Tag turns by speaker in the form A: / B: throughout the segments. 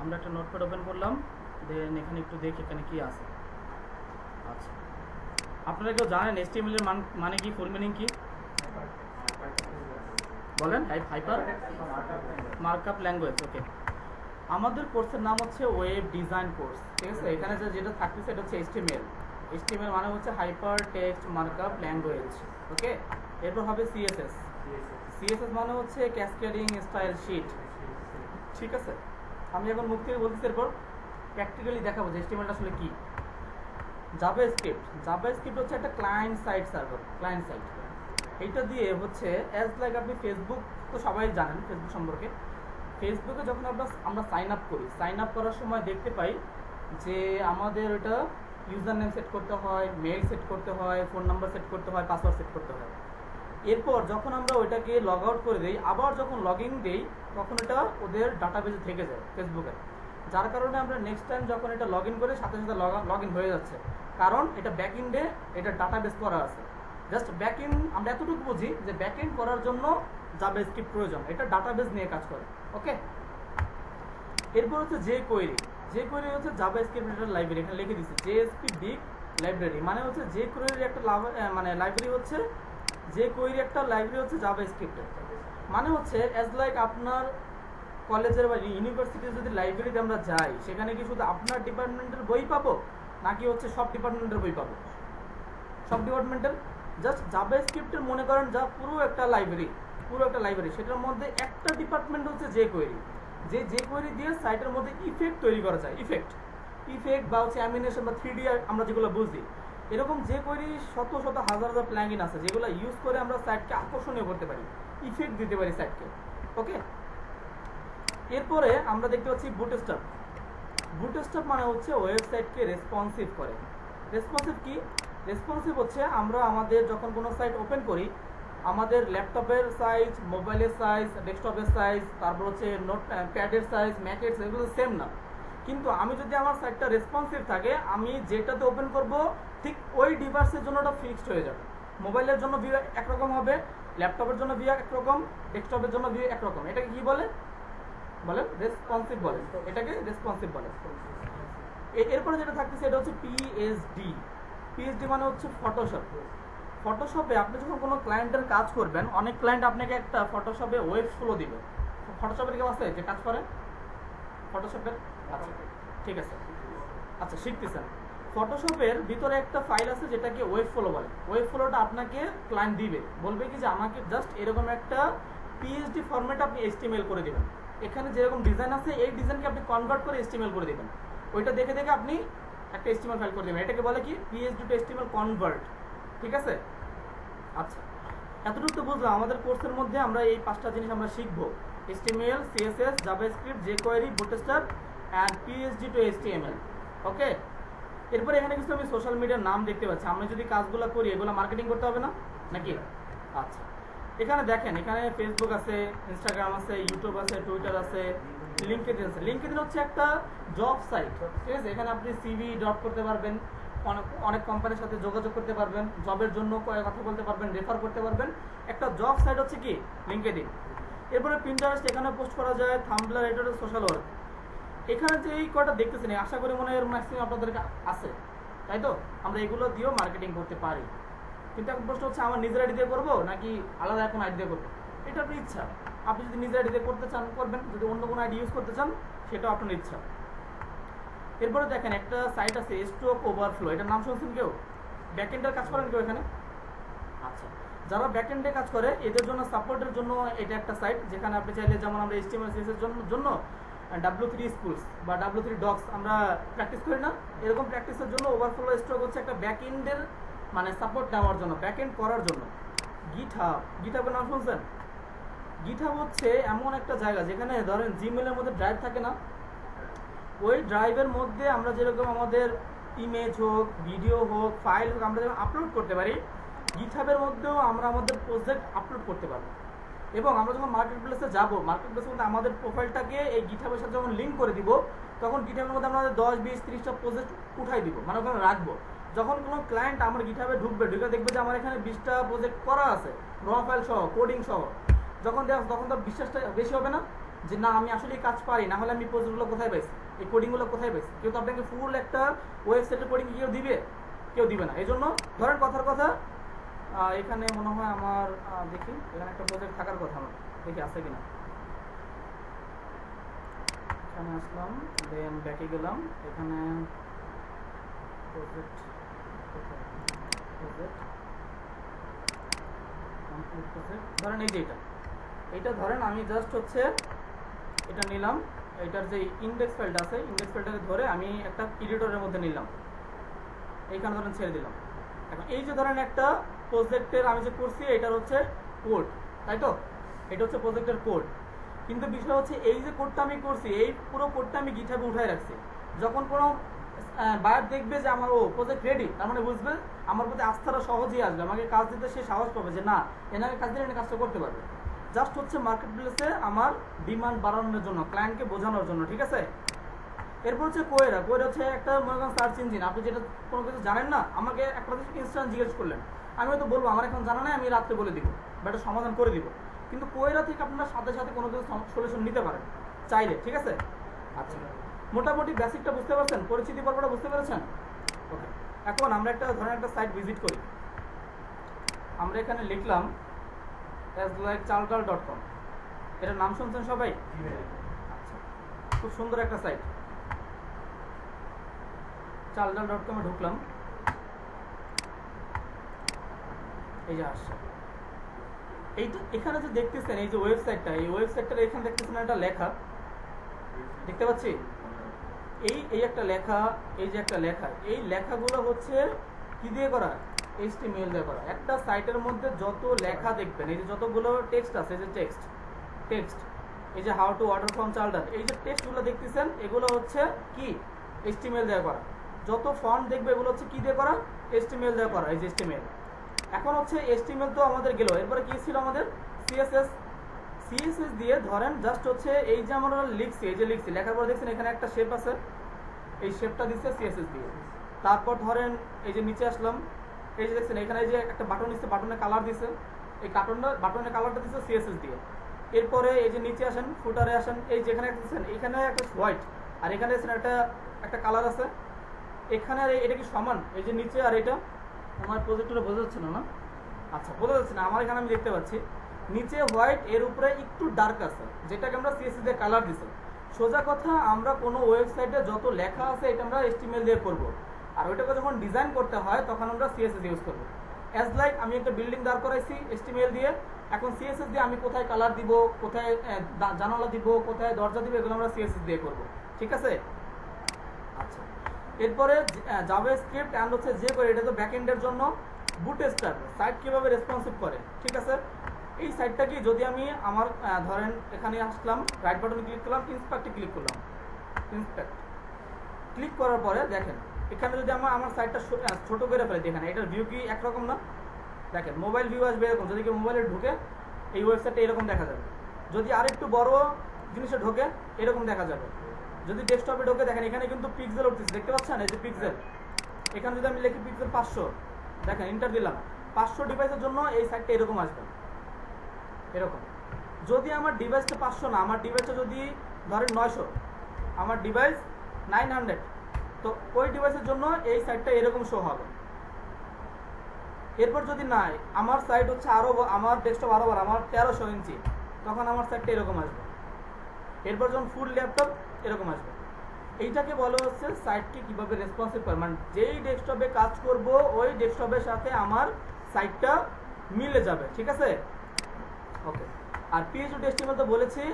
A: আমরা একটা notepad open করলাম, দেন এখানে একটু দেখি এখানে কি আছে। আচ্ছা, আপনারা কেউ জানেন HTML এর মানে কি, ফুল মিনিং কি বলেন? Hyper markup language. ওকে, আমাদের কোর্সের নাম হচ্ছে ওয়েব ডিজাইন কোর্স, ঠিক আছে। এখানে যেটা থাকতেছে এটা হচ্ছে HTML। HTML মানে হচ্ছে হাইপার টেক্সট মার্কআপ ল্যাঙ্গুয়েজ। ওকে, এরপর হবে CSS। CSS মানে হচ্ছে ক্যাসকেডিং স্টাইল শিট, ঠিক আছে। আমি এখন মুখ থেকে বলতেছি, এরপর প্র্যাকটিক্যালি দেখাবো যে HTML আসলে কি। জাভাস্ক্রিপ্ট হচ্ছে একটা client side server, client side. এইটা দিয়ে হচ্ছে অ্যাজ লাইক আপনি ফেসবুক তো সবাই জানেন ফেসবুক সম্পর্কে। ফেসবুকে যখন আমরা সাইন আপ করি, সাইন আপ করার সময় দেখতে পাই যে আমাদের ওটা ইউজার নেম সেট করতে হয়, মেল সেট করতে হয়, ফোন নাম্বার সেট করতে হয়, পাসওয়ার্ড সেট করতে হয়। এরপর যখন আমরা ওইটাকে লগ আউট করে দিই, আবার যখন লগ ইন দিই, তখন এটা ওদের ডাটাবেজে থেকে যায় ফেসবুকে। যার কারণে আমরা নেক্সট টাইম যখন এটা লগ ইন করি, সাথে সাথে লগ ইন হয়ে যাচ্ছে, কারণ এটা ব্যাক ইন্ডে এটা ডাটাবেস করা আছে। জাস্ট ব্যাক ইন আমরা এতটুকু বুঝি যে ব্যাক ইন করার জন্য জাভাস্ক্রিপ্ট প্রয়োজন, এটা ডাটাবেস নিয়ে কাজ করে। ওকে, এরপর হচ্ছে যে কোয়েরি হচ্ছে জাভাস্ক্রিপ্টের লাইব্রেরি। এখানে লিখে দিচ্ছি JSP বিগ লাইব্রেরি, মানে হচ্ছে যে কোয়েরির একটা মানে লাইব্রেরি হচ্ছে, যে কোয়েরি একটা লাইব্রেরি হচ্ছে জাভাস্ক্রিপ্টের। মানে হচ্ছে অ্যাজ লাইক আপনার কলেজের বা ইউনিভার্সিটির যদি লাইব্রেরিতে আমরা যাই, সেখানে কি শুধু আপনার ডিপার্টমেন্টের বই পাবো, নাকি হচ্ছে সব ডিপার্টমেন্টের বই পাবো? সব ডিপার্টমেন্টের। জাস্ট জাভাস্ক্রিপ্টের মনে করেন যা পুরো একটা লাইব্রেরি, সেটার মধ্যে একটা ডিপার্টমেন্ট হচ্ছে যে কোয়েরি। যে কোয়েরি দিয়ে সাইটের মধ্যে ইফেক্ট তৈরি করা যায়, ইফেক্ট বা হচ্ছে অ্যানিমেশন বা 3D আমরা যেগুলো বুঝি, এরকম যে কোয়েরি শত শত হাজার হাজার প্ল্যাগইন আছে যেগুলো ইউজ করে আমরা সাইটকে আকর্ষণীয় করতে পারি, ইফেক্ট দিতে পারি সাইটকে। ওকে, এরপরে আমরা দেখতে পাচ্ছি বুটস্ট্র্যাপ মানে হচ্ছে ওয়েবসাইটকে রেসপন্সিভ করে। রেসপন্সিভ হচ্ছে আমরা আমাদের যখন কোনো সাইট ওপেন করি, আমাদের ল্যাপটপের সাইজ, মোবাইলের সাইজ, ডেস্কটপের সাইজ, তারপর হচ্ছে প্যাডের সাইজ, ম্যাকের সাইজ, এগুলো সেম না। কিন্তু আমি যদি আমার সাইটটা রেসপন্সিভ থাকে, আমি যেটাতে ওপেন করব ঠিক ওই ডিভাইসের জন্য ওটা ফিক্সড হয়ে যাবে। মোবাইলের জন্য ভিউ একরকম হবে, ল্যাপটপের জন্য ভিউ একরকম, ডেস্কটপের জন্য ভিউ একরকম। এটাকে কি বলে? রেসপন্সিভ বলে। এটাকে রেসপন্সিভ বলে। এরপরে যেটা থাকতেছে এটা হচ্ছে পিএইচডি মানে হচ্ছে ফটোশপে আপনি যখন কোনো ক্লায়েন্টের কাজ করবেন, অনেক ক্লায়েন্ট আপনাকে একটা ফটোশপে ওয়েব ফ্লো দিবে। ফটোশপের কেউ আছে যে কাজ করে ফটোশপের? আচ্ছা, ঠিক আছে, আচ্ছা শিখতেছেন। ফটোশপের ভিতরে একটা ফাইল আছে যেটাকে ওয়েব ফ্লো বলে। ওয়েব ফ্লোটা আপনাকে ক্লায়েন্ট দিবে, বলবে কি যে আমাকে জাস্ট এরকম একটা পিএইচডি ফরম্যাট আপনি HTML করে দিবেন। এখানে যেরকম ডিজাইন আছে এই ডিজাইনকে আপনি কনভার্ট করে HTML করে দিবেন। ওইটা দেখে দেখে আপনি একটা HTML ফাইল করে দেবেন। এটাকে বলে কি PHP টু HTML কনভার্ট, ঠিক আছে। আচ্ছা, এতটুকু তো বুঝলাম। আমাদের কোর্সের মধ্যে আমরা এই 5টা জিনিস আমরা শিখবো: HTML, CSS, JavaScript, jQuery, Bootstrap and PHP to HTML। Okay, এরপরে এখানে কিছু আমি সোশ্যাল মিডিয়ার নাম দেখতে পাচ্ছি। আমরা যদি কাজগুলো করি এগুলো মার্কেটিং করতে হবে না নাকি? আচ্ছা, এখানে দেখেন, এখানে ফেসবুক আছে, ইনস্টাগ্রাম আছে, ইউটিউব আছে, টুইটার আছে, লিঙ্কডইন আছে। লিঙ্কডইন হচ্ছে একটা জব সাইট, ঠিক আছে। এখানে আপনি সিভি ড্রপ করতে পারবেন, অনেক কোম্পানির সাথে যোগাযোগ করতে পারবেন, জবের জন্য কথা বলতে পারবেন, রেফার করতে পারবেন। একটা জব সাইট হচ্ছে কি লিঙ্কডইন। এরপরে পিন্টারেস্ট, এখানে পোস্ট করা যায়। থাম্বলার, এটা হচ্ছে সোশ্যাল ওয়ার্ক। এখানে যে এই কয়টা দেখতেছেন, আশা করি মনে হয় ম্যাক্সিমাম আপনাদের আছে, তাই তো? আমরা এগুলো দিয়েও মার্কেটিং করতে পারি। কিন্তু এখন প্রশ্ন হচ্ছে আমার নিজের আইডি দিয়ে করবো নাকি আলাদা এখন আইডি দিয়ে করবো, এটা আপনার ইচ্ছা। আপনি যদি নিজের আইডি দিয়ে করতে চান করবেন, যদি অন্য কোনো আইডি ইউজ করতে চান সেটাও আপনার ইচ্ছা। এরপরে দেখেন একটা সাইট আছে স্টক ওভারফ্লো, এটার নাম শুনছেন কেউ? ব্যাকএন্ডের কাজ করেন কেউ এখানে? আচ্ছা, যারা ব্যাকএন্ডে কাজ করে এদের জন্য সাপোর্টের জন্য এটা একটা সাইট, যেখানে আপনি চাইলে যেমন আমরা HTML CSS এর জন্য W3 স্কুলস বা W3 ডক্স আমরা প্র্যাকটিস করি না, এরকম প্র্যাকটিসের জন্য ওভারফ্লো স্টক হচ্ছে একটা ব্যাকএন্ডের মানে সাপোর্ট দেওয়ার জন্য, ব্যাকএন্ড করার জন্য। গিটহাবের নাম শুনছেন? গিটহাব হচ্ছে এমন একটা জায়গা যেখানে ধরেন জিমেলের মধ্যে ড্রাইভ থাকে না, ওই ড্রাইভের মধ্যে আমরা যেরকম আমাদের ইমেজ হোক, ভিডিও হোক, ফাইল হোক, আমরা যেমন আপলোড করতে পারি, গিটহাবের মধ্যেও আমরা আমাদের প্রজেক্ট আপলোড করতে পারবো। এবং আমরা যখন মার্কেট প্লেসে যাবো, মার্কেট প্লেসের মধ্যে আমাদের প্রোফাইলটাকে এই গিটহাবের সাথে যখন লিঙ্ক করে দিব, তখন গিটহাবের মধ্যে আমরা 10, 20, 30টা প্রজেক্ট উঠাই দিব, মানে ওখানে রাখবো। যখন কোনো ক্লায়েন্ট আমার গিটহাবে ঢুকে দেখবে যে আমার এখানে 20টা প্রজেক্ট করা আছে, র ফাইল সহ, কোডিং সহ, যখন তো বিশ্বাসটা বেশি হবে না? যে না আমি আসলে কাজ পারি, না হলে আমি প্রজেক্টগুলো কোথায় পাইছি, এই কোডিংগুলো কোথায় পাইছি? কেউ তো আপনাকে ফুল একটা ওয়েবসাইটের কোডিং কেউ দিবে? কেউ দিবে না। এই জন্য ধরেন কথার কথা এখানে মনে হয় আমার দেখি এখানে একটা প্রজেক্ট থাকার কথা, আমার দেখি আছে কিনা। এখানে আসলাম, দেন ব্যাকে গেলাম, এখানে প্রজেক্ট প্রজেক্ট কমপ্লিট প্রজেক্ট, ধরেন এই যে এইটা ধরেন আমি জাস্ট হচ্ছে এটা নিলাম, এটার যে ইন্ডেক্স ফাইলটা আছে ইন্ডেক্স ফাইলটাকে ধরে আমি একটা এডিটরের মধ্যে নিলাম, এইখানে ধরেন ছেড়ে দিলাম। এখন এই যে ধরেন একটা প্রজেক্টের আমি যে করছি এটার হচ্ছে কোড, তাই তো? এটা হচ্ছে প্রজেক্টের কোড। কিন্তু বিষয় হচ্ছে এই যে কোডটা আমি করছি এই পুরো কোডটা আমি গিটহাবে উঠাই রাখছি। যখন কোনো বায়ার দেখবে যে আমার ও প্রজেক্ট রেডি, তার মানে বুঝবে আমার প্রতি আস্থাটা সহজেই আসবে, আমাকে কাজ দিতে সে সাহস পাবে যে না এনাকে কাজ দিলে এনে কাজটা করতে পারবে। জাস্ট হচ্ছে মার্কেট প্লেসে আমার ডিমান্ড বাড়ানোর জন্য, ক্লায়েন্টকে বোঝানোর জন্য, ঠিক আছে? এরপর হচ্ছে কোয়েরা হচ্ছে একটা মনে করেন সার্চ ইঞ্জিন। আপনি যেটা কোনো কিছু জানেন না, আমাকে একটা ইনস্ট্যান্ট জিজ্ঞেস করলেন, আমি হয়তো বলবো আমার এখন জানা নাই, আমি রাত্রে বলে দিব বা এটা সমাধান করে দিব। কিন্তু কোয়েরা থেকে আপনার সাথে সাথে কোনো কিছু সলিউশন নিতে পারেন চাইলে, ঠিক আছে? আচ্ছা, মোটামুটি বেসিকটা বুঝতে পারছেন, পরিচিতি পর্বটা বুঝতে পেরেছেন? ওকে, এখন আমরা একটা ধরেন একটা সাইট ভিজিট করি। আমরা এখানে লিখলাম charldal.com, এটার নাম শুনছেন সবাই? আচ্ছা, খুব সুন্দর একটা সাইট। charldal.com এ ঢুকলাম, এই যে আসছে এইটা। এখানে যে দেখতেছেন এই যে ওয়েবসাইটটা, এই ওয়েবসাইটটার এখানে দেখতেছেন একটা লেখা দেখতে পাচ্ছি, এই একটা লেখা, এই যে একটা লেখা, এই লেখাগুলো হচ্ছে কি দিয়ে করা? HTML দিয়ে করা। একটা সাইটের মধ্যে যত লেখা দেখবেন, এই যে যতগুলো টেক্সট আছে, যে টেক্সট এই যে হাউ টু অর্ডার ফ্রম চালডাল, এই যে টেক্সটগুলো দেখতেছেন এগুলো হচ্ছে কি HTML দিয়ে করা। যত ফন্ট দেখবে এগুলো হচ্ছে কি দিয়ে করা? HTML দিয়ে করা, এই যে HTML। এখন হচ্ছে HTML তো আমাদের গেল, এরপরে কি ছিল আমাদের? CSS দিয়ে ধরেন জাস্ট হচ্ছে এই যে আমরা লিখছি, এই যে লিখছি, লেখার পর দেখছেন এখানে একটা শেপ আছে, এই শেপটা দিচ্ছে CSS দিয়ে। তারপর ধরেন এই যে নিচে আসলাম, এই যে দেখছেন এখানে যে একটা বাটন দিচ্ছে, বাটনে কালার দিছে, এই বাটনের কালারটা দিচ্ছে CSS দিয়ে। এরপরে এই যে নিচে আসেন, ফুটারে আসেন, এই যেখানে দেখছেন এখানে একটা হোয়াইট, আর এখানে দেখছেন একটা কালার আছে, এখানে আর এটা কি সমান? এই যে নিচে আর এটা, আমার প্রজেক্টরে বোঝা যাচ্ছে না? না, আচ্ছা বোঝা যাচ্ছে না, আমার এখানে আমি দেখতে পাচ্ছি নিচে হোয়াইট, এর উপরে একটু ডার্ক আছে, যেটাকে আমরা CSS দিয়ে কালার দিছি। সোজা কথা, আমরা কোনো ওয়েবসাইটে যত লেখা আছে এটা আমরা HTML দিয়ে করব, আর ওইটাকে যখন ডিজাইন করতে হয় তখন আমরা CSS ইউজ করব। অ্যাজ লাইক আমি একটা বিল্ডিং দাঁড় করাইছি HTML দিয়ে, এখন CSS দিয়ে আমি কোথায় কালার দিব, কোথায় জানালা দিব, কোথায় দরজা দিব, এগুলো আমরা CSS দিয়ে করব, ঠিক আছে? আচ্ছা, এরপরে জাভাস্ক্রিপ্ট এন্ড হচ্ছে যে করে, এটা তো ব্যাকএন্ডের জন্য। বুটস্ট্র্যাপ সাইট কিভাবে রেসপন্সিভ করে, ঠিক আছে? এই সাইটটা কি, যদি আমি আমার ধরেন এখানে আসলাম, রাইট বাটনে ক্লিক করলাম, ইন্সপেক্টে ক্লিক করলাম, ইন্সপেক্ট ক্লিক করার পরে দেখেন এখানে যদি আমার সাইটটা ছোট করে ফেলে, দেখেন এটার ভিউ কি একরকম না? দেখেন মোবাইল ভিউ আসবে এরকম, যদি কেউ মোবাইলে ঢুকে এই ওয়েবসাইটটা এরকম দেখা যাবে, যদি আরেকটু বড় জিনিসে ঢোকে এরকম দেখা যাবে, যদি ডেস্কটপে ঢোকে দেখেন এখানে কিন্তু পিক্সেল উঠতেছে, দেখতে পাচ্ছেন? এই যে পিক্সেল, এখানে যদি আমি লিখি পিক্সেল 500, দেখেন এন্টার দিলাম, 500 ডিভাইসের জন্য এই সাইটটা এরকম আসবে, এরকম। যদি আমার ডিভাইসটা 500 না, আমার ডিভাইসটা যদি ধরেন 900, আমার ডিভাইস 900, তো ওই ডিভাইসের জন্য এই সাইটটা এরকম শো হবে। এরপর যদি নাই, আমার সাইট হচ্ছে আরো, আমার ডেস্কটপ আরো বড়, আমার 1300 ইঞ্চি, তখন আমার সাইটটা এরকম আসবে। এরপর যখন ফুল ল্যাপটপ এরকম আসবে। এইটাকে বলা হচ্ছে সাইটটি কিভাবে রেসপন্সিভ করে, মানে যেই ডেস্কটপে কাজ করব ওই ডেস্কটপের সাথে আমার সাইটটা মিলে যাবে, ঠিক আছে? ওকে, আর PHP HTML তো বলেছি,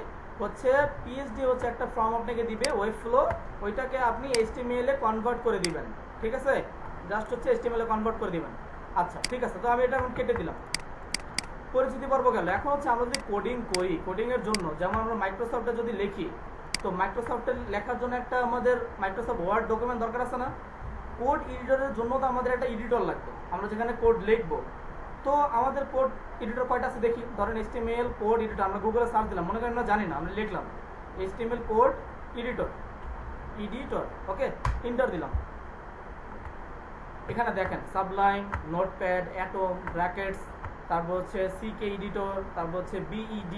A: হচ্ছে PHP হচ্ছে একটা ফর্ম আপনাকে দিবে, ওয়েব ফ্লো, ওইটাকে আপনি HTML এ কনভার্ট করে দিবেন, ঠিক আছে? জাস্ট হচ্ছে HTML এ কনভার্ট করে দিবেন। আচ্ছা, ঠিক আছে, তো আমি এটা এখন কেটে দিলাম। পরিচিতি পর্ব গেল। এখন হচ্ছে আমরা যদি কোডিং করি, কোডিং এর জন্য যেমন আমরা মাইক্রোসফটে যদি লিখি, তো মাইক্রোসফটে লেখার জন্য একটা আমাদের মাইক্রোসফট ওয়ার্ড ডকুমেন্ট দরকার আছে না? কোড এডিটরের জন্য তো আমাদের একটা এডিটর লাগবে, আমরা যেখানে কোড লিখবো। তো আমাদের কোড এডিটর কয়টা আছে দেখি, ধরেন HTML কোড এডিটর, আমরা গুগলে সার্চ দিলাম, মনে করেন আমরা জানি না, আমরা লিখলাম HTML কোড এডিটর, ওকে, এন্টার দিলাম। এখানে দেখেন সাবলাইম, নোটপ্যাড, অ্যাটম, ব্র্যাকেটস, তারপর হচ্ছে CK এডিটর, তারপর হচ্ছে BED,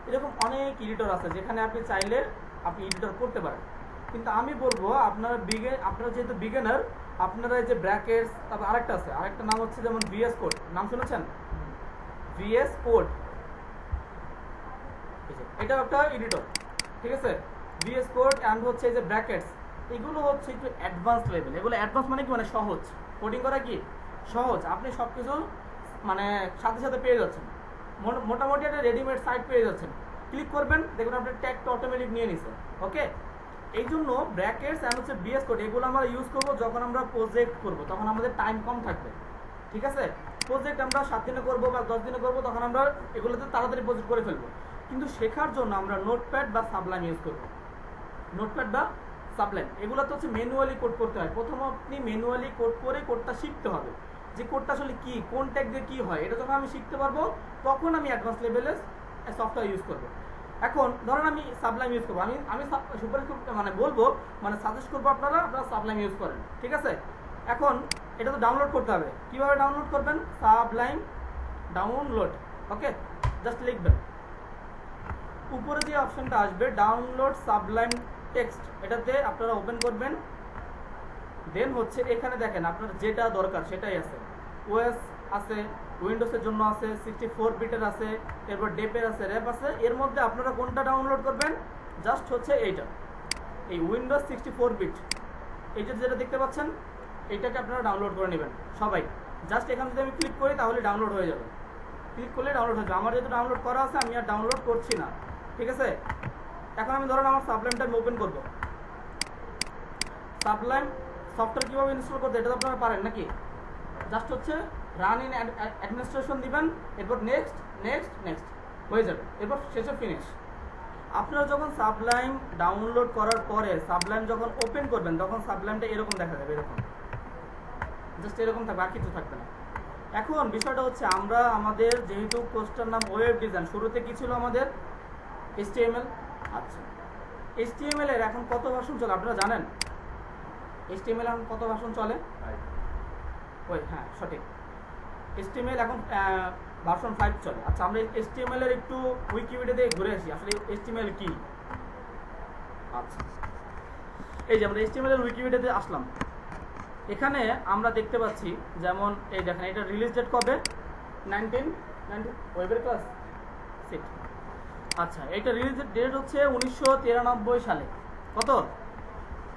A: এরকম অনেক এডিটর আছে যেখানে আপনি চাইলে আপনি এডিটর করতে পারেন। কিন্তু আমি বলবো আপনারা যেহেতু বিগিনার, আপনারা এই যে ব্র্যাকেটস, তারপর আরেকটা আছে, আরেকটা নাম হচ্ছে যেমন ভিএস কোড, নাম শুনেছেন? ভিএস কোড, এটা একটা এডিটর, ঠিক আছে? ভিএস কোড অ্যান্ড হচ্ছে এই যে ব্র্যাকেটস, এগুলো হচ্ছে একটু অ্যাডভান্স লেভেল। এগুলো অ্যাডভান্স মানে কি, মানে সহজ, কোডিং করা কি সহজ, আপনি সব কিছু মানে সাথে সাথে পেয়ে যাচ্ছেন, মোটামুটি একটা রেডিমেড সাইট পেয়ে যাচ্ছেন। ক্লিক করবেন, দেখবেন আপনার ট্যাগটা অটোমেটিক নিয়ে নিছে। ওকে, এই জন্য ব্র্যাকেটস অ্যান্ড হচ্ছে ভিএস কোড এগুলো আমরা ইউজ করবো যখন আমরা প্রজেক্ট করব, তখন আমাদের টাইম কম থাকবে, ঠিক আছে? প্রজেক্ট আমরা 7 দিনে করবো বা 10 দিনে করবো, তখন আমরা এগুলোতে তাড়াতাড়ি প্রজেক্ট করে ফেলবো। কিন্তু শেখার জন্য আমরা নোটপ্যাড বা সাবলাইম ইউজ করবো। নোটপ্যাড বা সাবলাইম এগুলো তো হচ্ছে ম্যানুয়ালি কোড করতে হয়। প্রথম আপনি ম্যানুয়ালি কোড করে কোডটা শিখতে হবে, যে কোডটা আসলে কি, কোন ট্যাগ দিয়ে কি হয়। এটা যখন আমি শিখতে পারবো তখন আমি অ্যাডভান্স লেভেলে সফটওয়্যার ইউজ করবো। এখন ধরেন আমি সাবলাইম ইউজ করবো, আমি সুপারিশ মানে বলবো, মানে সাজেস্ট করবো আপনারা সাবলাইম ইউজ করেন, ঠিক আছে? এখন এটা তো ডাউনলোড করতে হবে। কিভাবে ডাউনলোড করবেন? সাবলাইম ডাউনলোড, ওকে, জাস্ট লিখবেন, উপরে যে অপশনটা আসবে ডাউনলোড সাবলাইম টেক্সট, এটাতে আপনারা ওপেন করবেন। দেন হচ্ছে এখানে দেখেন আপনার যেটা দরকার সেটাই আছে। ওএস আছে, উইন্ডোজের জন্য আছে, 64 বিটের আছে, এরপর ডেপের আছে, র্যাপ আছে। এর মধ্যে আপনারা কোনটা ডাউনলোড করবেন? জাস্ট হচ্ছে এইটা, এই উইন্ডোজ 64 বিট, এইটা যেটা দেখতে পাচ্ছেন এইটাকে আপনারা ডাউনলোড করে নেবেন সবাই। জাস্ট এখান থেকে আমি ক্লিক করি তাহলে ডাউনলোড হয়ে যাবে। ক্লিক করলে ডাউনলোড হয়ে যাবে। আমার যেহেতু ডাউনলোড করা আছে আমি আর ডাউনলোড করছি না, ঠিক আছে? এখন আমি ধরেন আমার সাবলাইমটা আমি ওপেন করবো। সাবলাইম সফটওয়্যার কীভাবে ইনস্টল করতে, এটা তো আপনারা পারেন নাকি? জাস্ট হচ্ছে রান ইন অ্যাডমিনিস্ট্রেশন দিবেন, এরপর নেক্সট নেক্সট নেক্সট হয়ে যাবে, এরপর শেষে ফিনিশ। আপনারা যখন সাবলাইম ডাউনলোড করার পরে সাবলাইম যখন ওপেন করবেন তখন সাবলাইমটা এরকম দেখা যাবে, এরকম, জাস্ট এরকম থাকবে, আর কিছু থাকবে না। এখন বিষয়টা হচ্ছে আমরা আমাদের যেহেতু কোর্সটার নাম ওয়েব ডিজাইন, শুরুতে কি ছিল আমাদের? HTML। আচ্ছা, HTML এর এখন কত ভার্সন চলে আপনারা জানেন? HTML এখন কত ভার্সন চলে? ওই হ্যাঁ সঠিক, HTML এখন ভার্সন 5 চলে। আচ্ছা, আমরা HTML এর একটু উইকিপিডিয়া দিয়ে ঘুরে আসি, আসলে HTML কি। আচ্ছা, এই যে আমরা HTML এর উইকিপিডিয়াতে আসলাম। এখানে আমরা দেখতে পাচ্ছি যেমন এই দেখেন, এটা রিলিজ ডেট কবে? 1990 ওয়েবের ক্লাস 6। আচ্ছা, এটা রিলিজ ডেট হচ্ছে 1993 সালে। কত?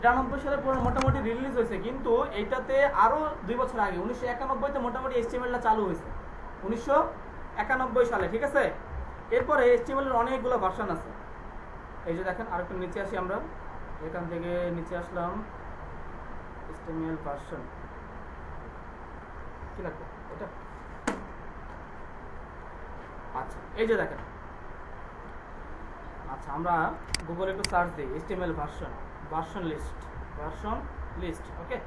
A: 93 সালে মোটামুটি রিলিজ হয়েছে, কিন্তু এইটাতে আরো 2 বছর আগে 1991-তে মোটামুটি HTML-টা চালু হয়েছে, 1991 সালে, ঠিক আছে? এরপরে HTML এর অনেকগুলো ভার্সন আছে। এই যে দেখেন, আরেকটু নিচে আসি আমরা, এখান থেকে নিচে আসলাম, HTML ভার্সন কি লাগবে এটা? আচ্ছা, এই যে দেখেন, আচ্ছা আমরা গুগলে একটু সার্চ দিই HTML ভার্সন লিস্ট, ওকে।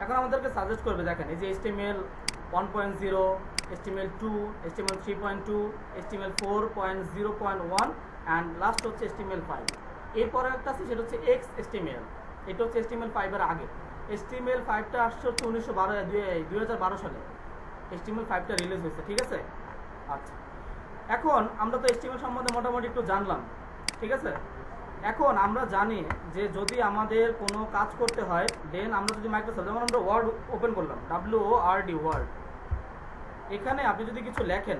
A: এখন আমাদেরকে সাজেস্ট করবে, দেখেন এই যে HTML 1.0, HTML 2, HTML 3.2, HTML 4.0.1 and last হচ্ছে HTML 5। এরপরে একটা আছে সেটা হচ্ছে XHTML, এটা হচ্ছে HTML 5 এর আগে। HTML 5টা আসছে হচ্ছে 2012 সালে HTML 5টা রিলিজ হয়েছে, ঠিক আছে? আচ্ছা, এখন আমরা তো HTML সম্বন্ধে মোটামুটি একটু জানলাম, ঠিক আছে? এখন আমরা জানি যে যদি আমাদের কোনো কাজ করতে হয়, দেন আমরা যদি মাইক্রোসফট, যেমন আমরা ওয়ার্ড ওপেন করলাম, WORD ওয়ার্ড, এখানে আপনি যদি কিছু লেখেন,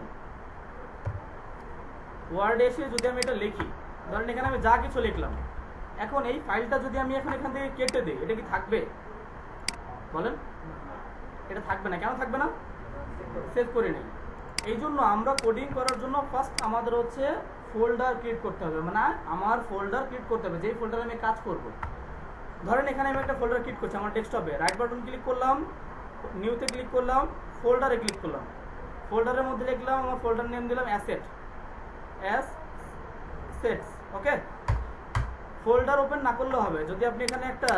A: ওয়ার্ডে এসে যদি আমি এটা লিখি, ধরেন এখানে আমি যা কিছু লিখলাম, এখন এই ফাইলটা যদি আমি এখন এখান থেকে কেটে দিই, এটা কি থাকবে? বলেন, এটা থাকবে না। কেন থাকবে না? সেভ করে নেই। এই জন্য আমরা কোডিং করার জন্য ফার্স্ট আমাদের হচ্ছে ফোল্ডার ক্রিয়েট করতে হবে, মানে আমার ফোল্ডার ক্রিয়েট করতে হবে যেই ফোল্ডারে আমি কাজ করব। ধরেন এখানে আমি একটা ফোল্ডার ক্রিয়েট করছি আমার ডেস্কটপে, রাইট বাটন ক্লিক করলাম, নিউতে ক্লিক করলাম, ফোল্ডারে ক্লিক করলাম, ফোল্ডারের মধ্যে লিখলাম, আমার ফোল্ডার নেম দিলাম অ্যাসেটস, ওকে। ফোল্ডার ওপেন না করলেও হবে, যদি আপনি এখানে একটা